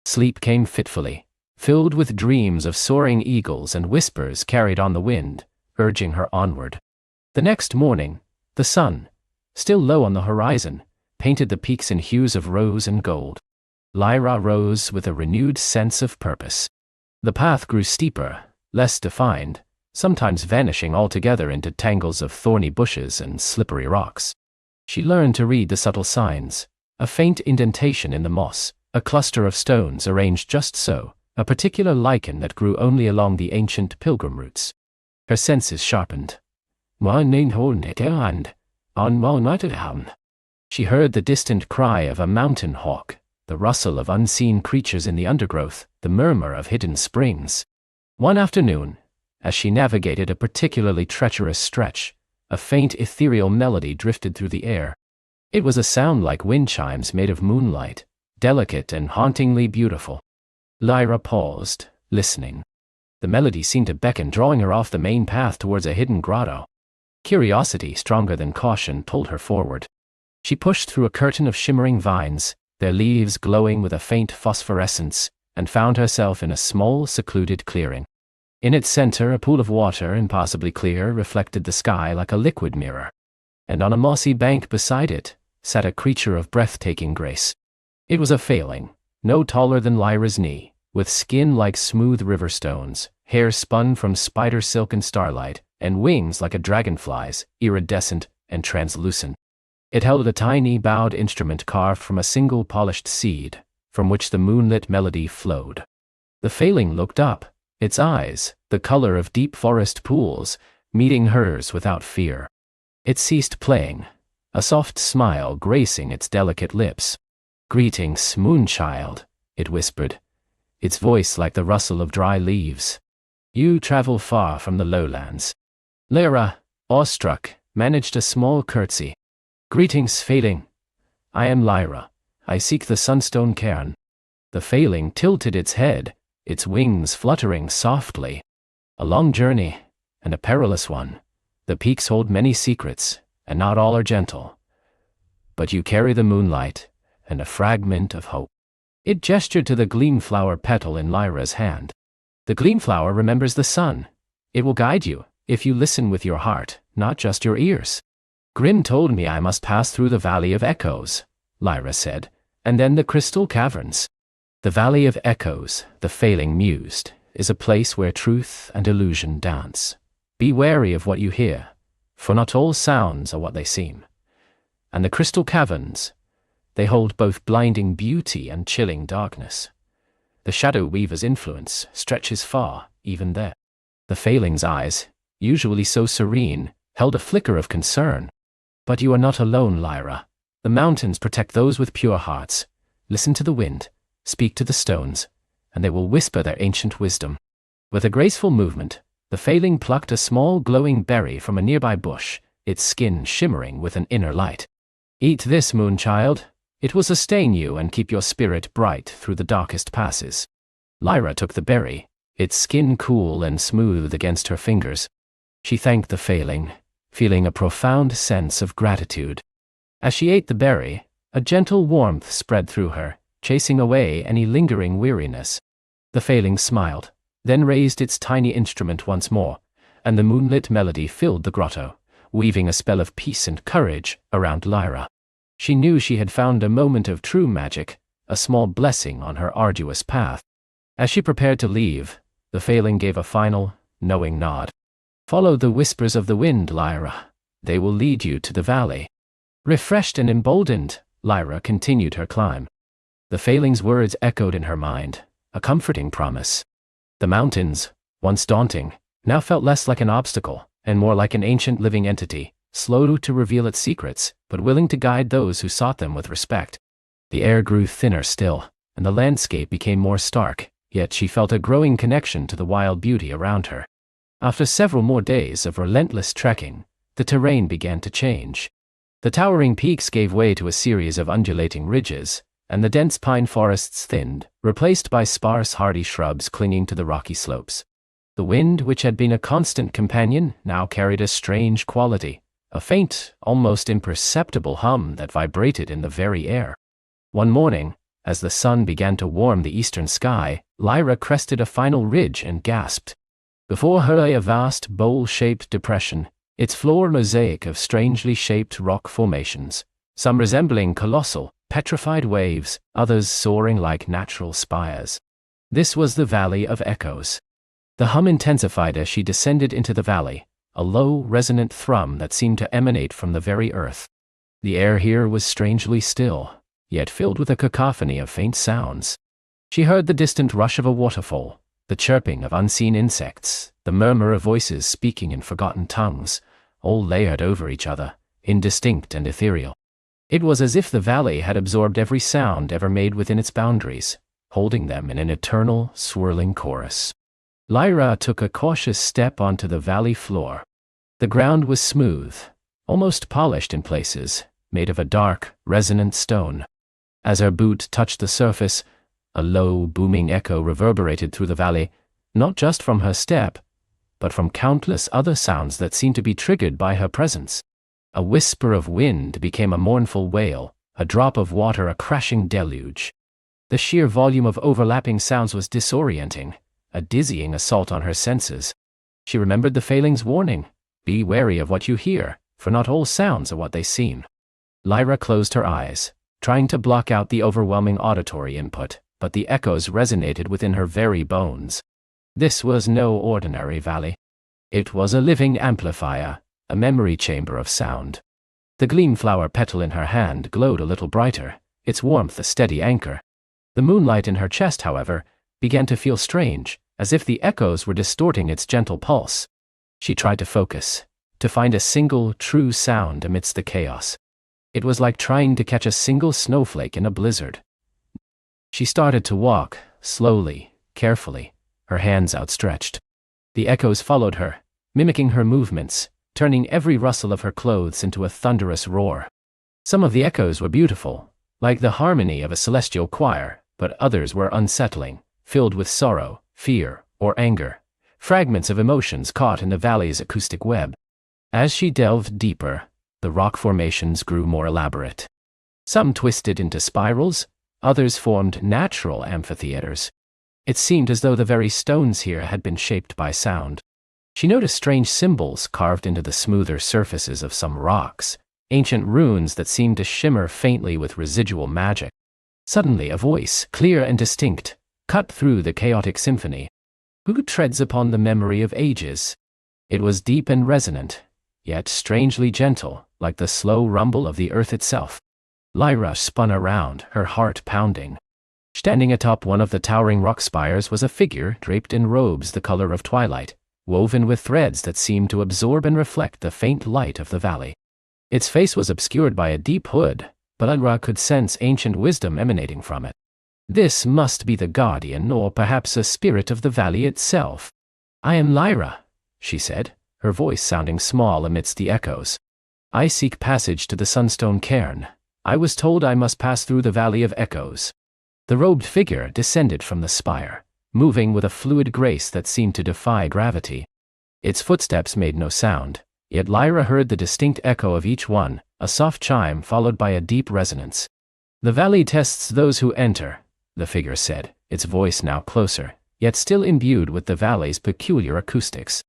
Sleep came fitfully, filled with dreams of soaring eagles and whispers carried on the wind, urging her onward. The next morning, the sun, still low on the horizon, painted the peaks in hues of rose and gold. Lyra rose with a renewed sense of purpose. The path grew steeper, less defined, sometimes vanishing altogether into tangles of thorny bushes and slippery rocks. She learned to read the subtle signs, a faint indentation in the moss, a cluster of stones arranged just so, a particular lichen that grew only along the ancient pilgrim routes. Her senses sharpened. She heard the distant cry of a mountain hawk, the rustle of unseen creatures in the undergrowth, the murmur of hidden springs. One afternoon, as she navigated a particularly treacherous stretch, a faint ethereal melody drifted through the air. It was a sound like wind chimes made of moonlight, delicate and hauntingly beautiful. Lyra paused, listening. The melody seemed to beckon, drawing her off the main path towards a hidden grotto. Curiosity, stronger than caution, pulled her forward. She pushed through a curtain of shimmering vines, their leaves glowing with a faint phosphorescence, and found herself in a small, secluded clearing. In its center, a pool of water, impossibly clear, reflected the sky like a liquid mirror. And on a mossy bank beside it, sat a creature of breathtaking grace. It was a failing, no taller than Lyra's knee, with skin like smooth river stones, hair spun from spider silk and starlight, and wings like a dragonfly's, iridescent and translucent. It held a tiny bowed instrument carved from a single polished seed, from which the moonlit melody flowed. The failing looked up, its eyes, the color of deep forest pools, meeting hers without fear. It ceased playing, a soft smile gracing its delicate lips. "Greetings, moonchild," it whispered, its voice like the rustle of dry leaves. "You travel far from the lowlands." Lyra, awestruck, managed a small curtsy. "Greetings, failing. I am Lyra. I seek the sunstone cairn." The failing tilted its head, its wings fluttering softly. "A long journey, and a perilous one. The peaks hold many secrets, and not all are gentle. But you carry the moonlight, and a fragment of hope." It gestured to the gleamflower petal in Lyra's hand. "The gleamflower remembers the sun. It will guide you, if you listen with your heart, not just your ears." "Grim told me I must pass through the Valley of Echoes," Lyra said, "and then the Crystal Caverns." "The Valley of Echoes," the failing mused, "is a place where truth and illusion dance. Be wary of what you hear, for not all sounds are what they seem. And the Crystal Caverns, they hold both blinding beauty and chilling darkness. The Shadow Weaver's influence stretches far, even there." The failing's eyes, usually so serene, held a flicker of concern. "But you are not alone, Lyra. The mountains protect those with pure hearts. Listen to the wind, speak to the stones, and they will whisper their ancient wisdom." With a graceful movement, the failing plucked a small glowing berry from a nearby bush, its skin shimmering with an inner light. "Eat this, moonchild. It will sustain you and keep your spirit bright through the darkest passes." Lyra took the berry, its skin cool and smooth against her fingers. She thanked the failing, feeling a profound sense of gratitude. As she ate the berry, a gentle warmth spread through her, chasing away any lingering weariness. The failing smiled, then raised its tiny instrument once more, and the moonlit melody filled the grotto, weaving a spell of peace and courage around Lyra. She knew she had found a moment of true magic, a small blessing on her arduous path. As she prepared to leave, the failing gave a final, knowing nod. "Follow the whispers of the wind, Lyra. They will lead you to the valley." Refreshed and emboldened, Lyra continued her climb. The failing's words echoed in her mind, a comforting promise. The mountains, once daunting, now felt less like an obstacle, and more like an ancient living entity, slow to reveal its secrets, but willing to guide those who sought them with respect. The air grew thinner still, and the landscape became more stark, yet she felt a growing connection to the wild beauty around her. After several more days of relentless trekking, the terrain began to change. The towering peaks gave way to a series of undulating ridges, and the dense pine forests thinned, replaced by sparse hardy shrubs clinging to the rocky slopes. The wind, which had been a constant companion, now carried a strange quality, a faint, almost imperceptible hum that vibrated in the very air. One morning, as the sun began to warm the eastern sky, Lyra crested a final ridge and gasped. Before her lay a vast, bowl-shaped depression, its floor a mosaic of strangely shaped rock formations, some resembling colossal, petrified waves, others soaring like natural spires. This was the Valley of Echoes. The hum intensified as she descended into the valley, a low, resonant thrum that seemed to emanate from the very earth. The air here was strangely still, yet filled with a cacophony of faint sounds. She heard the distant rush of a waterfall, the chirping of unseen insects, the murmur of voices speaking in forgotten tongues, all layered over each other, indistinct and ethereal. It was as if the valley had absorbed every sound ever made within its boundaries, holding them in an eternal, swirling chorus. Lyra took a cautious step onto the valley floor. The ground was smooth, almost polished in places, made of a dark, resonant stone. As her boot touched the surface, a low, booming echo reverberated through the valley, not just from her step, but from countless other sounds that seemed to be triggered by her presence. A whisper of wind became a mournful wail, a drop of water a crashing deluge. The sheer volume of overlapping sounds was disorienting, a dizzying assault on her senses. She remembered the Failing's warning, "Be wary of what you hear, for not all sounds are what they seem." Lyra closed her eyes, trying to block out the overwhelming auditory input, but the echoes resonated within her very bones. This was no ordinary valley. It was a living amplifier, a memory chamber of sound. The gleam flower petal in her hand glowed a little brighter, its warmth a steady anchor. The moonlight in her chest, however, began to feel strange, as if the echoes were distorting its gentle pulse. She tried to focus, to find a single, true sound amidst the chaos. It was like trying to catch a single snowflake in a blizzard. She started to walk, slowly, carefully, her hands outstretched. The echoes followed her, mimicking her movements, turning every rustle of her clothes into a thunderous roar. Some of the echoes were beautiful, like the harmony of a celestial choir, but others were unsettling, filled with sorrow, fear, or anger, fragments of emotions caught in the valley's acoustic web. As she delved deeper, the rock formations grew more elaborate. Some twisted into spirals, others formed natural amphitheaters. It seemed as though the very stones here had been shaped by sound. She noticed strange symbols carved into the smoother surfaces of some rocks, ancient runes that seemed to shimmer faintly with residual magic. Suddenly a voice, clear and distinct, cut through the chaotic symphony. "Who treads upon the memory of ages?" It was deep and resonant, yet strangely gentle, like the slow rumble of the earth itself. Lyra spun around, her heart pounding. Standing atop one of the towering rock spires was a figure draped in robes the color of twilight, woven with threads that seemed to absorb and reflect the faint light of the valley. Its face was obscured by a deep hood, but Elara could sense ancient wisdom emanating from it. This must be the guardian, or perhaps a spirit of the valley itself. "I am Lyra," she said, her voice sounding small amidst the echoes. "I seek passage to the Sunstone Cairn. I was told I must pass through the Valley of Echoes." The robed figure descended from the spire, moving with a fluid grace that seemed to defy gravity. Its footsteps made no sound, yet Lyra heard the distinct echo of each one, a soft chime followed by a deep resonance. "The valley tests those who enter," the figure said, its voice now closer, yet still imbued with the valley's peculiar acoustics.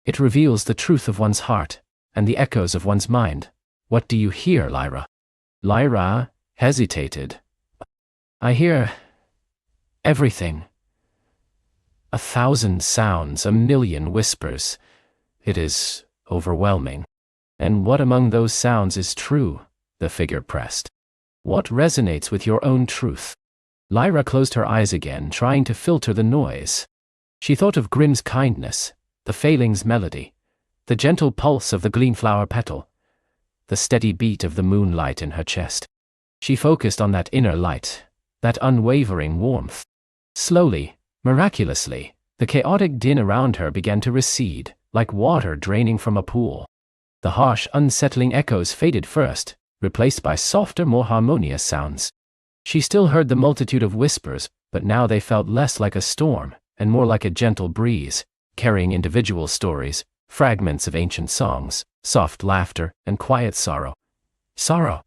"It reveals the truth of one's heart, and the echoes of one's mind. What do you hear, Lyra?" Lyra hesitated. "I hear everything. 1,000 sounds, 1,000,000 whispers. It is overwhelming." "And what among those sounds is true?" the figure pressed. "What resonates with your own truth?" Lyra closed her eyes again, trying to filter the noise. She thought of Grimm's kindness, the Failing's melody, the gentle pulse of the gleamflower petal, the steady beat of the moonlight in her chest. She focused on that inner light, that unwavering warmth. Slowly, miraculously, the chaotic din around her began to recede, like water draining from a pool. The harsh, unsettling echoes faded first, replaced by softer, more harmonious sounds. She still heard the multitude of whispers, but now they felt less like a storm, and more like a gentle breeze, carrying individual stories, fragments of ancient songs, soft laughter, and quiet sorrow. "Sorrow.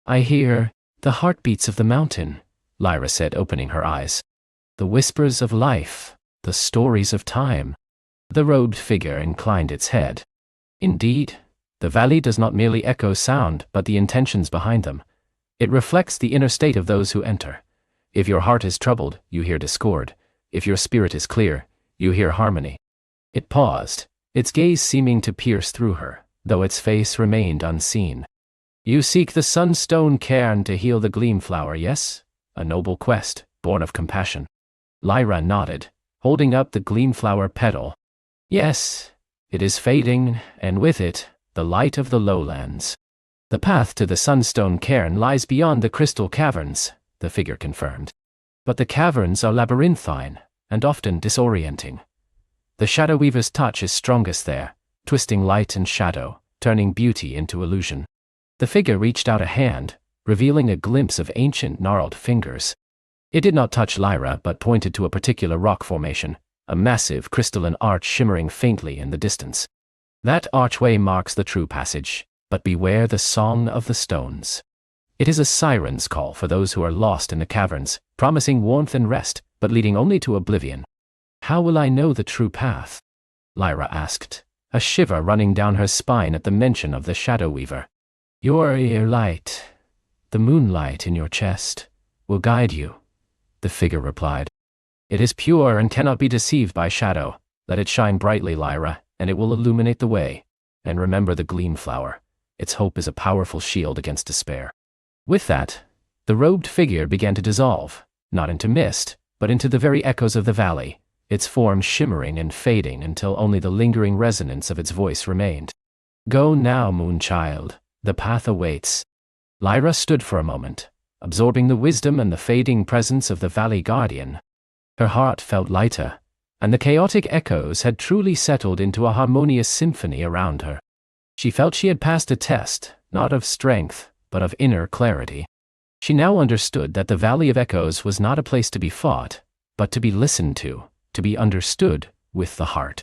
I hear the heartbeats of the mountain," Lyra said, opening her eyes. "The whispers of life, the stories of time." The robed figure inclined its head. "Indeed, the valley does not merely echo sound, but the intentions behind them. It reflects the inner state of those who enter. If your heart is troubled, you hear discord. If your spirit is clear, you hear harmony." It paused, its gaze seeming to pierce through her, though its face remained unseen. "You seek the Sunstone Cairn to heal the Gleamflower, yes? A noble quest, born of compassion." Lyra nodded, holding up the gleamflower petal. Yes, it is fading, and with it, the light of the lowlands. The path to the sunstone cairn lies beyond the crystal caverns, the figure confirmed. But the caverns are labyrinthine, and often disorienting. The Shadow Weaver's touch is strongest there, twisting light and shadow, turning beauty into illusion. The figure reached out a hand, revealing a glimpse of ancient gnarled fingers. It did not touch Lyra but pointed to a particular rock formation, a massive crystalline arch shimmering faintly in the distance. That archway marks the true passage, but beware the song of the stones. It is a siren's call for those who are lost in the caverns, promising warmth and rest, but leading only to oblivion. How will I know the true path? Lyra asked, a shiver running down her spine at the mention of the Shadow Weaver. Your light, the moonlight in your chest, will guide you, the figure replied. It is pure and cannot be deceived by shadow. Let it shine brightly, Lyra, and it will illuminate the way. And remember the gleamflower. Its hope is a powerful shield against despair. With that, the robed figure began to dissolve, not into mist, but into the very echoes of the valley, its form shimmering and fading until only the lingering resonance of its voice remained. Go now, Moonchild, the path awaits. Lyra stood for a moment, absorbing the wisdom and the fading presence of the Valley Guardian. Her heart felt lighter, and the chaotic echoes had truly settled into a harmonious symphony around her. She felt she had passed a test, not of strength, but of inner clarity. She now understood that the Valley of Echoes was not a place to be fought, but to be listened to be understood with the heart.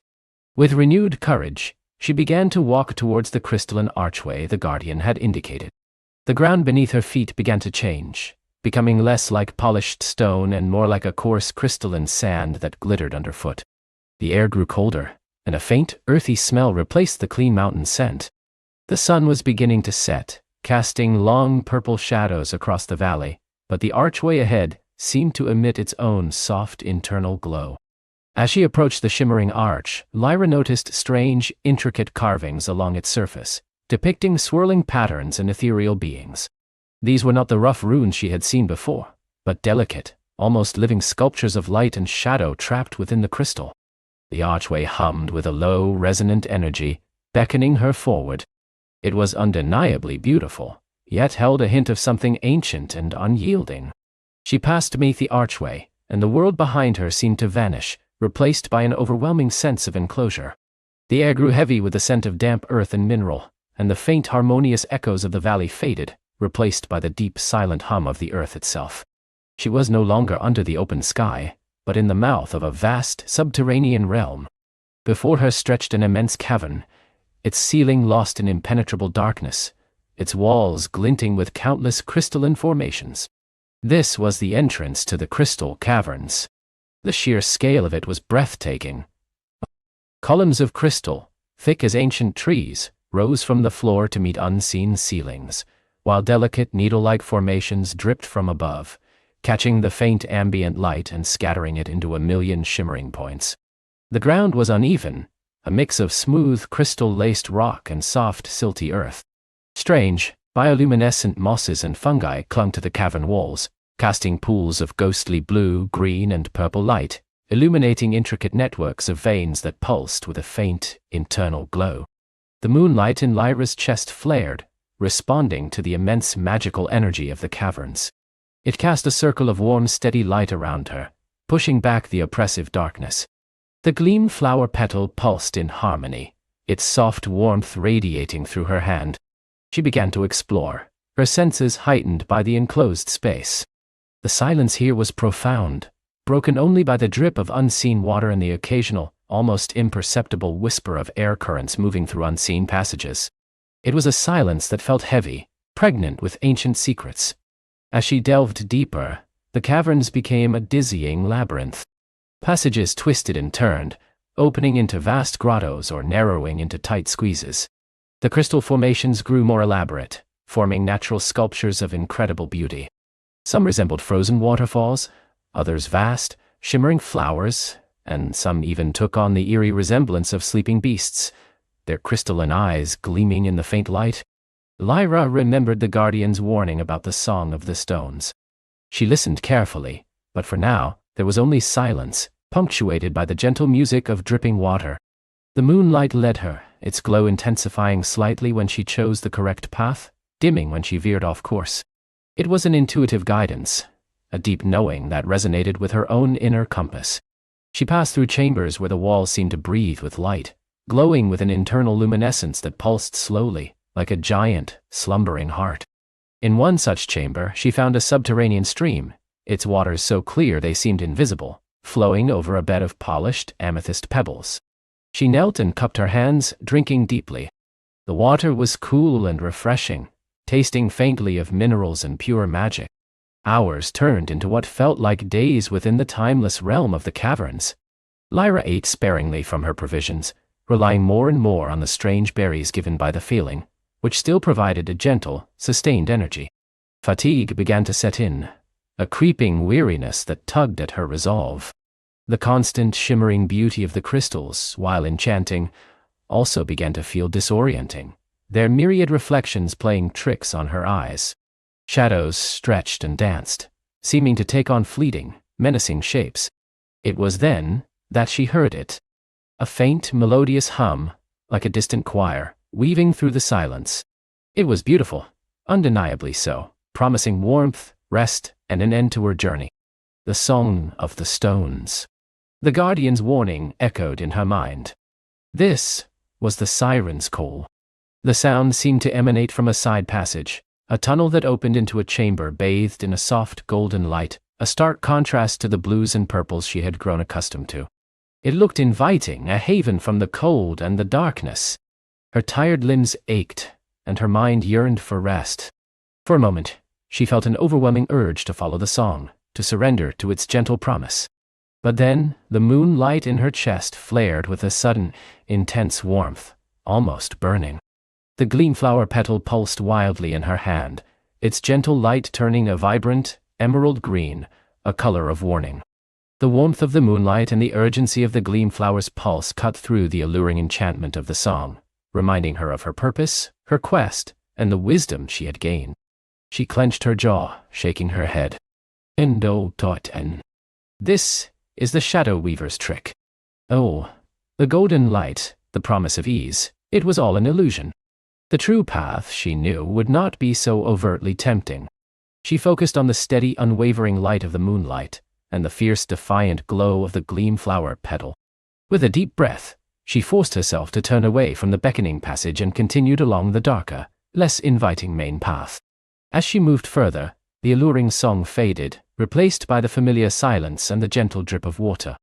With renewed courage, she began to walk towards the crystalline archway the Guardian had indicated. The ground beneath her feet began to change, becoming less like polished stone and more like a coarse crystalline sand that glittered underfoot. The air grew colder, and a faint, earthy smell replaced the clean mountain scent. The sun was beginning to set, casting long purple shadows across the valley, but the archway ahead seemed to emit its own soft internal glow. As she approached the shimmering arch, Lyra noticed strange, intricate carvings along its surface, depicting swirling patterns and ethereal beings. These were not the rough runes she had seen before, but delicate, almost living sculptures of light and shadow trapped within the crystal. The archway hummed with a low, resonant energy, beckoning her forward. It was undeniably beautiful, yet held a hint of something ancient and unyielding. She passed beneath the archway, and the world behind her seemed to vanish, replaced by an overwhelming sense of enclosure. The air grew heavy with the scent of damp earth and mineral, and the faint harmonious echoes of the valley faded, replaced by the deep silent hum of the earth itself. She was no longer under the open sky, but in the mouth of a vast subterranean realm. Before her stretched an immense cavern, its ceiling lost in impenetrable darkness, its walls glinting with countless crystalline formations. This was the entrance to the crystal caverns. The sheer scale of it was breathtaking. Columns of crystal, thick as ancient trees, rose from the floor to meet unseen ceilings, while delicate needle-like formations dripped from above, catching the faint ambient light and scattering it into a million shimmering points. The ground was uneven, a mix of smooth crystal-laced rock and soft, silty earth. Strange, bioluminescent mosses and fungi clung to the cavern walls, casting pools of ghostly blue, green, and purple light, illuminating intricate networks of veins that pulsed with a faint, internal glow. The moonlight in Lyra's chest flared, responding to the immense magical energy of the caverns. It cast a circle of warm, steady light around her, pushing back the oppressive darkness. The gleam-flower petal pulsed in harmony, its soft warmth radiating through her hand. She began to explore, her senses heightened by the enclosed space. The silence here was profound, broken only by the drip of unseen water and the occasional, almost imperceptible whisper of air currents moving through unseen passages. It was a silence that felt heavy, pregnant with ancient secrets. As she delved deeper, the caverns became a dizzying labyrinth. Passages twisted and turned, opening into vast grottos or narrowing into tight squeezes. The crystal formations grew more elaborate, forming natural sculptures of incredible beauty. Some resembled frozen waterfalls, others vast, shimmering flowers, and some even took on the eerie resemblance of sleeping beasts, their crystalline eyes gleaming in the faint light. Lyra remembered the Guardian's warning about the Song of the Stones. She listened carefully, but for now, There was only silence, punctuated by the gentle music of dripping water. The moonlight led her, its glow intensifying slightly when she chose the correct path, dimming when she veered off course. It was an intuitive guidance, a deep knowing that resonated with her own inner compass. She passed through chambers where the walls seemed to breathe with light, glowing with an internal luminescence that pulsed slowly, like a giant, slumbering heart. In one such chamber, she found a subterranean stream, its waters so clear they seemed invisible, flowing over a bed of polished amethyst pebbles. She knelt and cupped her hands, drinking deeply. The water was cool and refreshing, tasting faintly of minerals and pure magic. Hours turned into what felt like days within the timeless realm of the caverns. Lyra ate sparingly from her provisions, relying more and more on the strange berries given by the feeling, which still provided a gentle, sustained energy. Fatigue began to set in, a creeping weariness that tugged at her resolve. The constant shimmering beauty of the crystals, while enchanting, also began to feel disorienting, their myriad reflections playing tricks on her eyes. Shadows stretched and danced, seeming to take on fleeting, menacing shapes. It was then that she heard it. A faint, melodious hum, like a distant choir, weaving through the silence. It was beautiful, undeniably so, promising warmth, rest, and an end to her journey. The song of the stones. The guardian's warning echoed in her mind. This was the siren's call. The sound seemed to emanate from a side passage, a tunnel that opened into a chamber bathed in a soft golden light, a stark contrast to the blues and purples she had grown accustomed to. It looked inviting, a haven from the cold and the darkness. Her tired limbs ached, and her mind yearned for rest. For a moment, she felt an overwhelming urge to follow the song, to surrender to its gentle promise. But then, the moonlight in her chest flared with a sudden, intense warmth, almost burning. The gleamflower petal pulsed wildly in her hand, its gentle light turning a vibrant, emerald green, a color of warning. The warmth of the moonlight and the urgency of the gleamflower's pulse cut through the alluring enchantment of the song, reminding her of her purpose, her quest, and the wisdom she had gained. She clenched her jaw, shaking her head. Endo toten. This is the Shadow Weaver's trick. Oh, the golden light, the promise of ease, it was all an illusion. The true path, she knew, would not be so overtly tempting. She focused on the steady, unwavering light of the moonlight, and the fierce, defiant glow of the gleamflower petal. With a deep breath, she forced herself to turn away from the beckoning passage and continued along the darker, less inviting main path. As she moved further, the alluring song faded, replaced by the familiar silence and the gentle drip of water.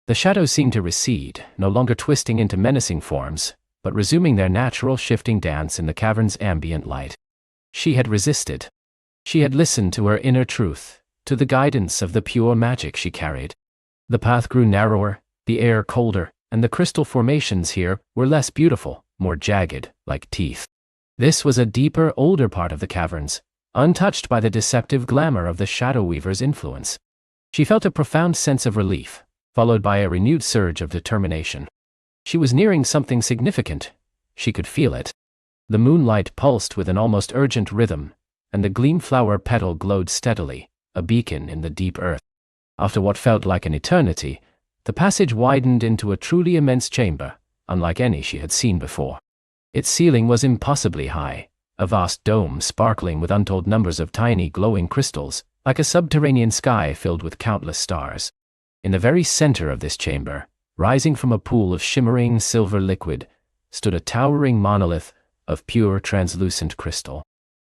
The shadows seemed to recede, no longer twisting into menacing forms, but resuming their natural shifting dance in the cavern's ambient light. She had resisted. She had listened to her inner truth, to the guidance of the pure magic she carried. The path grew narrower, the air colder, and the crystal formations here were less beautiful, more jagged, like teeth. This was a deeper, older part of the caverns, untouched by the deceptive glamour of the Shadow Weaver's influence. She felt a profound sense of relief, followed by a renewed surge of determination. She was nearing something significant. She could feel it. The moonlight pulsed with an almost urgent rhythm, and the gleamflower petal glowed steadily, a beacon in the deep earth. After what felt like an eternity, the passage widened into a truly immense chamber, unlike any she had seen before. Its ceiling was impossibly high, a vast dome sparkling with untold numbers of tiny glowing crystals, like a subterranean sky filled with countless stars. In the very center of this chamber, rising from a pool of shimmering silver liquid, stood a towering monolith of pure translucent crystal.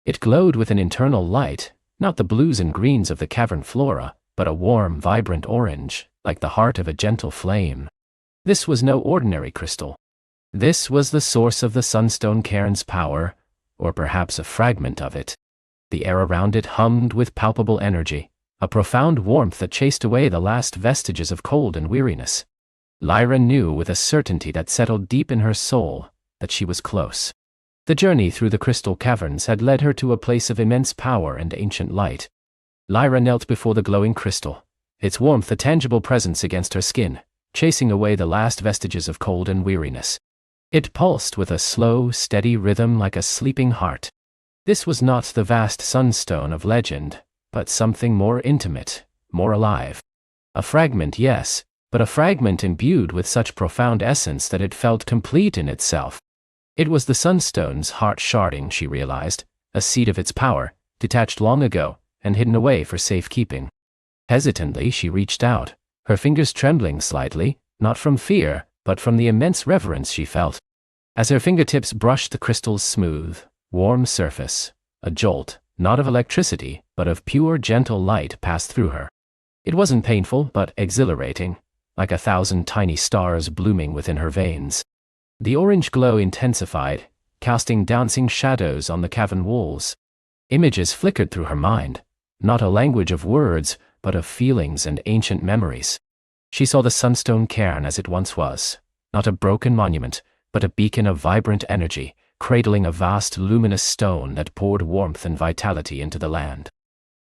It glowed with an internal light, not the blues and greens of the cavern flora, but a warm, vibrant orange, like the heart of a gentle flame. This was no ordinary crystal. This was the source of the Sunstone Cairn's power, or perhaps a fragment of it. The air around it hummed with palpable energy, a profound warmth that chased away the last vestiges of cold and weariness. Lyra knew with a certainty that settled deep in her soul that she was close. The journey through the crystal caverns had led her to a place of immense power and ancient light. Lyra knelt before the glowing crystal, its warmth a tangible presence against her skin, chasing away the last vestiges of cold and weariness. It pulsed with a slow, steady rhythm like a sleeping heart. This was not the vast sunstone of legend, but something more intimate, more alive. A fragment, yes, but a fragment imbued with such profound essence that it felt complete in itself. It was the sunstone's heart sharding, she realized, a seed of its power, detached long ago and hidden away for safekeeping. Hesitantly, she reached out, her fingers trembling slightly, not from fear, but from the immense reverence she felt. As her fingertips brushed the crystal's smooth, warm surface, a jolt, not of electricity, but of pure, gentle light passed through her. It wasn't painful, but exhilarating, like 1,000 tiny stars blooming within her veins. The orange glow intensified, casting dancing shadows on the cavern walls. Images flickered through her mind, not a language of words, but of feelings and ancient memories. She saw the sunstone cairn as it once was, not a broken monument, but a beacon of vibrant energy, cradling a vast luminous stone that poured warmth and vitality into the land.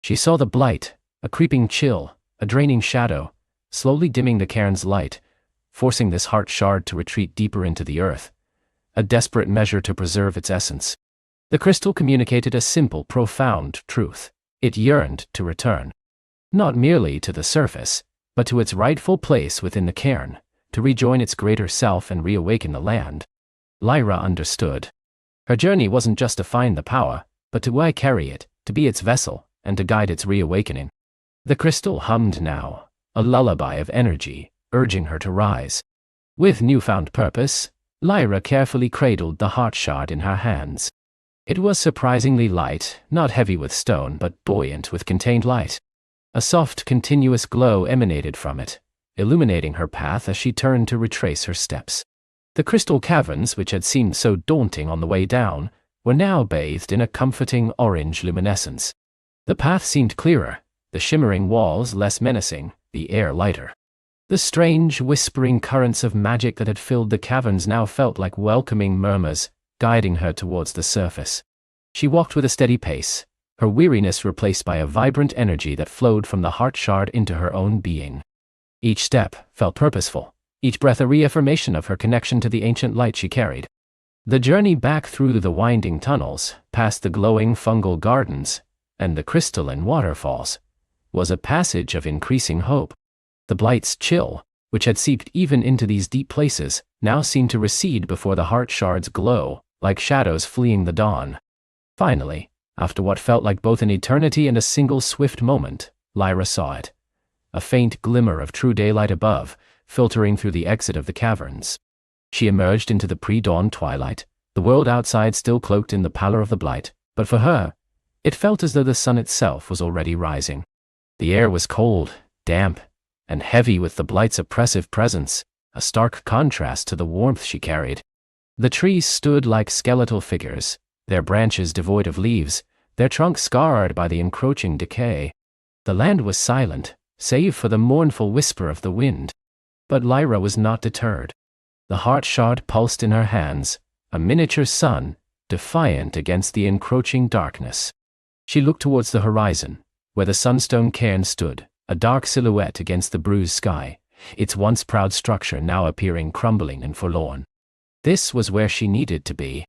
She saw the blight, a creeping chill, a draining shadow, slowly dimming the cairn's light, forcing this heart shard to retreat deeper into the earth, a desperate measure to preserve its essence. The crystal communicated a simple, profound truth. It yearned to return. Not merely to the surface, but to its rightful place within the cairn, to rejoin its greater self and reawaken the land. Lyra understood. Her journey wasn't just to find the power, but to carry it, to be its vessel, and to guide its reawakening. The crystal hummed now, a lullaby of energy, urging her to rise. With newfound purpose, Lyra carefully cradled the heart shard in her hands. It was surprisingly light, not heavy with stone, but buoyant with contained light. A soft, continuous glow emanated from it, illuminating her path as she turned to retrace her steps. The crystal caverns, which had seemed so daunting on the way down, were now bathed in a comforting orange luminescence. The path seemed clearer, the shimmering walls less menacing, the air lighter. The strange, whispering currents of magic that had filled the caverns now felt like welcoming murmurs, guiding her towards the surface. She walked with a steady pace, her weariness replaced by a vibrant energy that flowed from the heart shard into her own being. Each step felt purposeful, each breath a reaffirmation of her connection to the ancient light she carried. The journey back through the winding tunnels, past the glowing fungal gardens, and the crystalline waterfalls, was a passage of increasing hope. The blight's chill, which had seeped even into these deep places, now seemed to recede before the heart shard's glow, like shadows fleeing the dawn. Finally, after what felt like both an eternity and a single swift moment, Lyra saw it. A faint glimmer of true daylight above, filtering through the exit of the caverns. She emerged into the pre-dawn twilight, the world outside still cloaked in the pallor of the blight, but for her, it felt as though the sun itself was already rising. The air was cold, damp, and heavy with the blight's oppressive presence, a stark contrast to the warmth she carried. The trees stood like skeletal figures, their branches devoid of leaves, their trunks scarred by the encroaching decay. The land was silent, save for the mournful whisper of the wind. But Lyra was not deterred. The heart shard pulsed in her hands, a miniature sun, defiant against the encroaching darkness. She looked towards the horizon, where the sunstone cairn stood, a dark silhouette against the bruised sky, its once proud structure now appearing crumbling and forlorn. This was where she needed to be.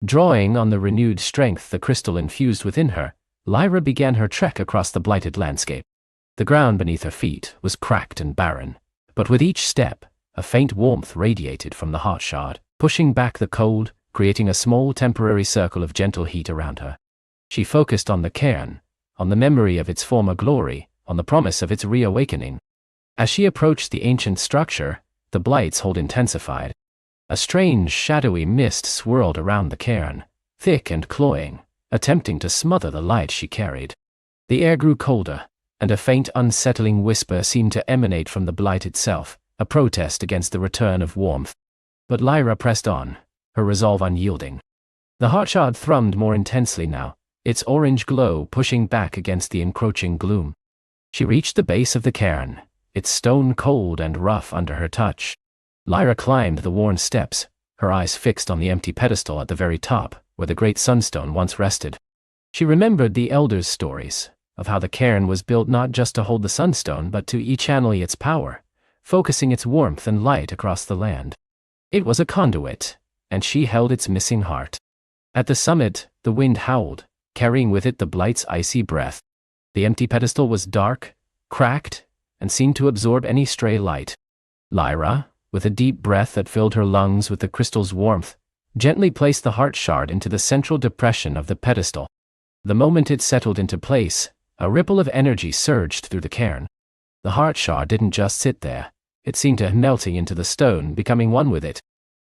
Drawing on the renewed strength the crystal infused within her, Lyra began her trek across the blighted landscape. The ground beneath her feet was cracked and barren, but with each step, a faint warmth radiated from the heart shard, pushing back the cold, creating a small temporary circle of gentle heat around her. She focused on the cairn, on the memory of its former glory, on the promise of its reawakening. As she approached the ancient structure, the blight's hold intensified. A strange, shadowy mist swirled around the cairn, thick and cloying, attempting to smother the light she carried. The air grew colder, and a faint, unsettling whisper seemed to emanate from the blight itself, a protest against the return of warmth. But Lyra pressed on, her resolve unyielding. The heart shard thrummed more intensely now, its orange glow pushing back against the encroaching gloom. She reached the base of the cairn, its stone cold and rough under her touch. Lyra climbed the worn steps, her eyes fixed on the empty pedestal at the very top, where the great sunstone once rested. She remembered the elders' stories, of how the cairn was built not just to hold the sunstone but to channel its power, focusing its warmth and light across the land. It was a conduit, and she held its missing heart. At the summit, the wind howled, carrying with it the blight's icy breath. The empty pedestal was dark, cracked, and seemed to absorb any stray light. Lyra, with a deep breath that filled her lungs with the crystal's warmth, gently placed the heart shard into the central depression of the pedestal. The moment it settled into place, a ripple of energy surged through the cairn. The heart shard didn't just sit there. It seemed to melting into the stone, becoming one with it.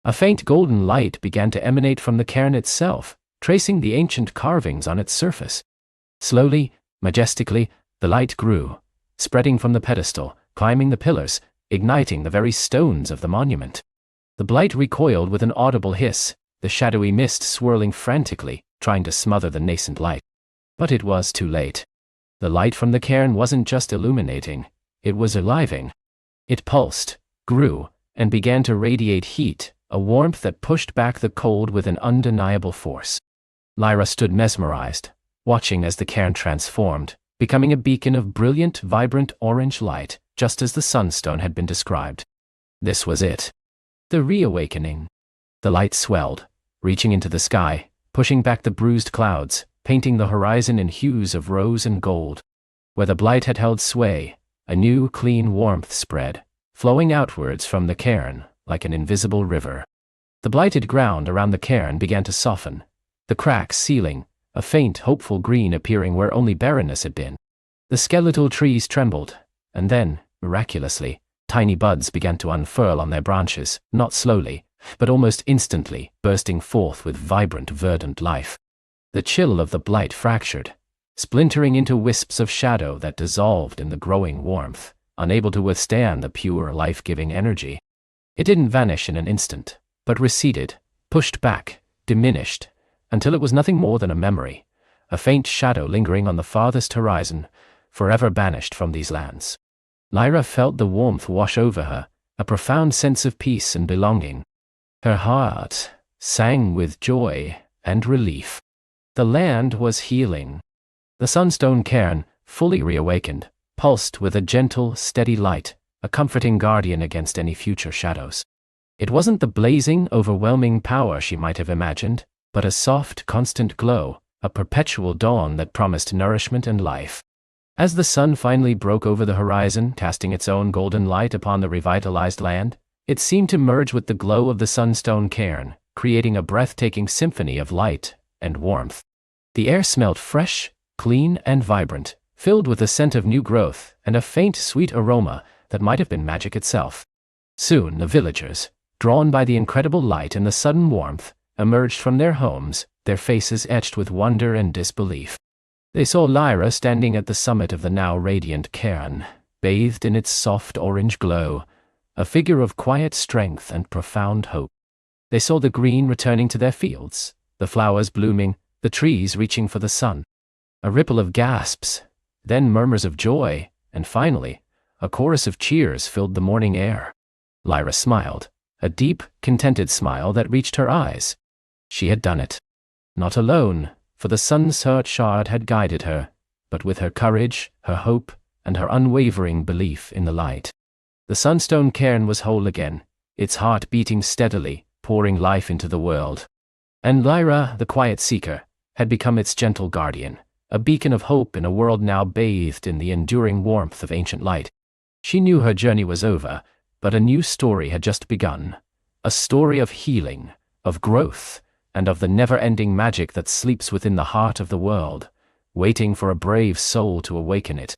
A faint golden light began to emanate from the cairn itself, tracing the ancient carvings on its surface. Slowly, majestically, the light grew, spreading from the pedestal, climbing the pillars, igniting the very stones of the monument. The blight recoiled with an audible hiss, the shadowy mist swirling frantically, trying to smother the nascent light. But it was too late. The light from the cairn wasn't just illuminating, it was aliving. It pulsed, grew, and began to radiate heat, a warmth that pushed back the cold with an undeniable force. Lyra stood mesmerized, watching as the cairn transformed, becoming a beacon of brilliant, vibrant orange light, just as the sunstone had been described. This was it. The reawakening. The light swelled, reaching into the sky, pushing back the bruised clouds, painting the horizon in hues of rose and gold. Where the blight had held sway, a new, clean warmth spread, flowing outwards from the cairn, like an invisible river. The blighted ground around the cairn began to soften, the cracks sealing, a faint, hopeful green appearing where only barrenness had been. The skeletal trees trembled, and then, miraculously, tiny buds began to unfurl on their branches, not slowly, but almost instantly, bursting forth with vibrant, verdant life. The chill of the blight fractured, splintering into wisps of shadow that dissolved in the growing warmth, unable to withstand the pure, life-giving energy. It didn't vanish in an instant, but receded, pushed back, diminished, until it was nothing more than a memory, a faint shadow lingering on the farthest horizon, forever banished from these lands. Lyra felt the warmth wash over her, a profound sense of peace and belonging. Her heart sang with joy and relief. The land was healing. The sunstone cairn, fully reawakened, pulsed with a gentle, steady light, a comforting guardian against any future shadows. It wasn't the blazing, overwhelming power she might have imagined, but a soft, constant glow, a perpetual dawn that promised nourishment and life. As the sun finally broke over the horizon, casting its own golden light upon the revitalized land, it seemed to merge with the glow of the sunstone cairn, creating a breathtaking symphony of light and warmth. The air smelled fresh, clean, and vibrant, filled with a scent of new growth and a faint, sweet aroma that might have been magic itself. Soon the villagers, drawn by the incredible light and the sudden warmth, emerged from their homes, their faces etched with wonder and disbelief. They saw Lyra standing at the summit of the now radiant cairn, bathed in its soft orange glow, a figure of quiet strength and profound hope. They saw the green returning to their fields, the flowers blooming, the trees reaching for the sun. A ripple of gasps, then murmurs of joy, and finally, a chorus of cheers filled the morning air. Lyra smiled, a deep, contented smile that reached her eyes. She had done it. Not alone, for the sun's heart shard had guided her, but with her courage, her hope, and her unwavering belief in the light. The sunstone cairn was whole again, its heart beating steadily, pouring life into the world. And Lyra, the quiet seeker, had become its gentle guardian, a beacon of hope in a world now bathed in the enduring warmth of ancient light. She knew her journey was over, but a new story had just begun. A story of healing, of growth, and of the never-ending magic that sleeps within the heart of the world, waiting for a brave soul to awaken it.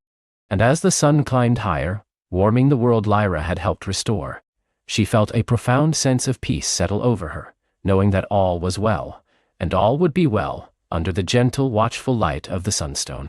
And as the sun climbed higher, warming the world Lyra had helped restore, she felt a profound sense of peace settle over her, knowing that all was well, and all would be well, under the gentle, watchful light of the sunstone.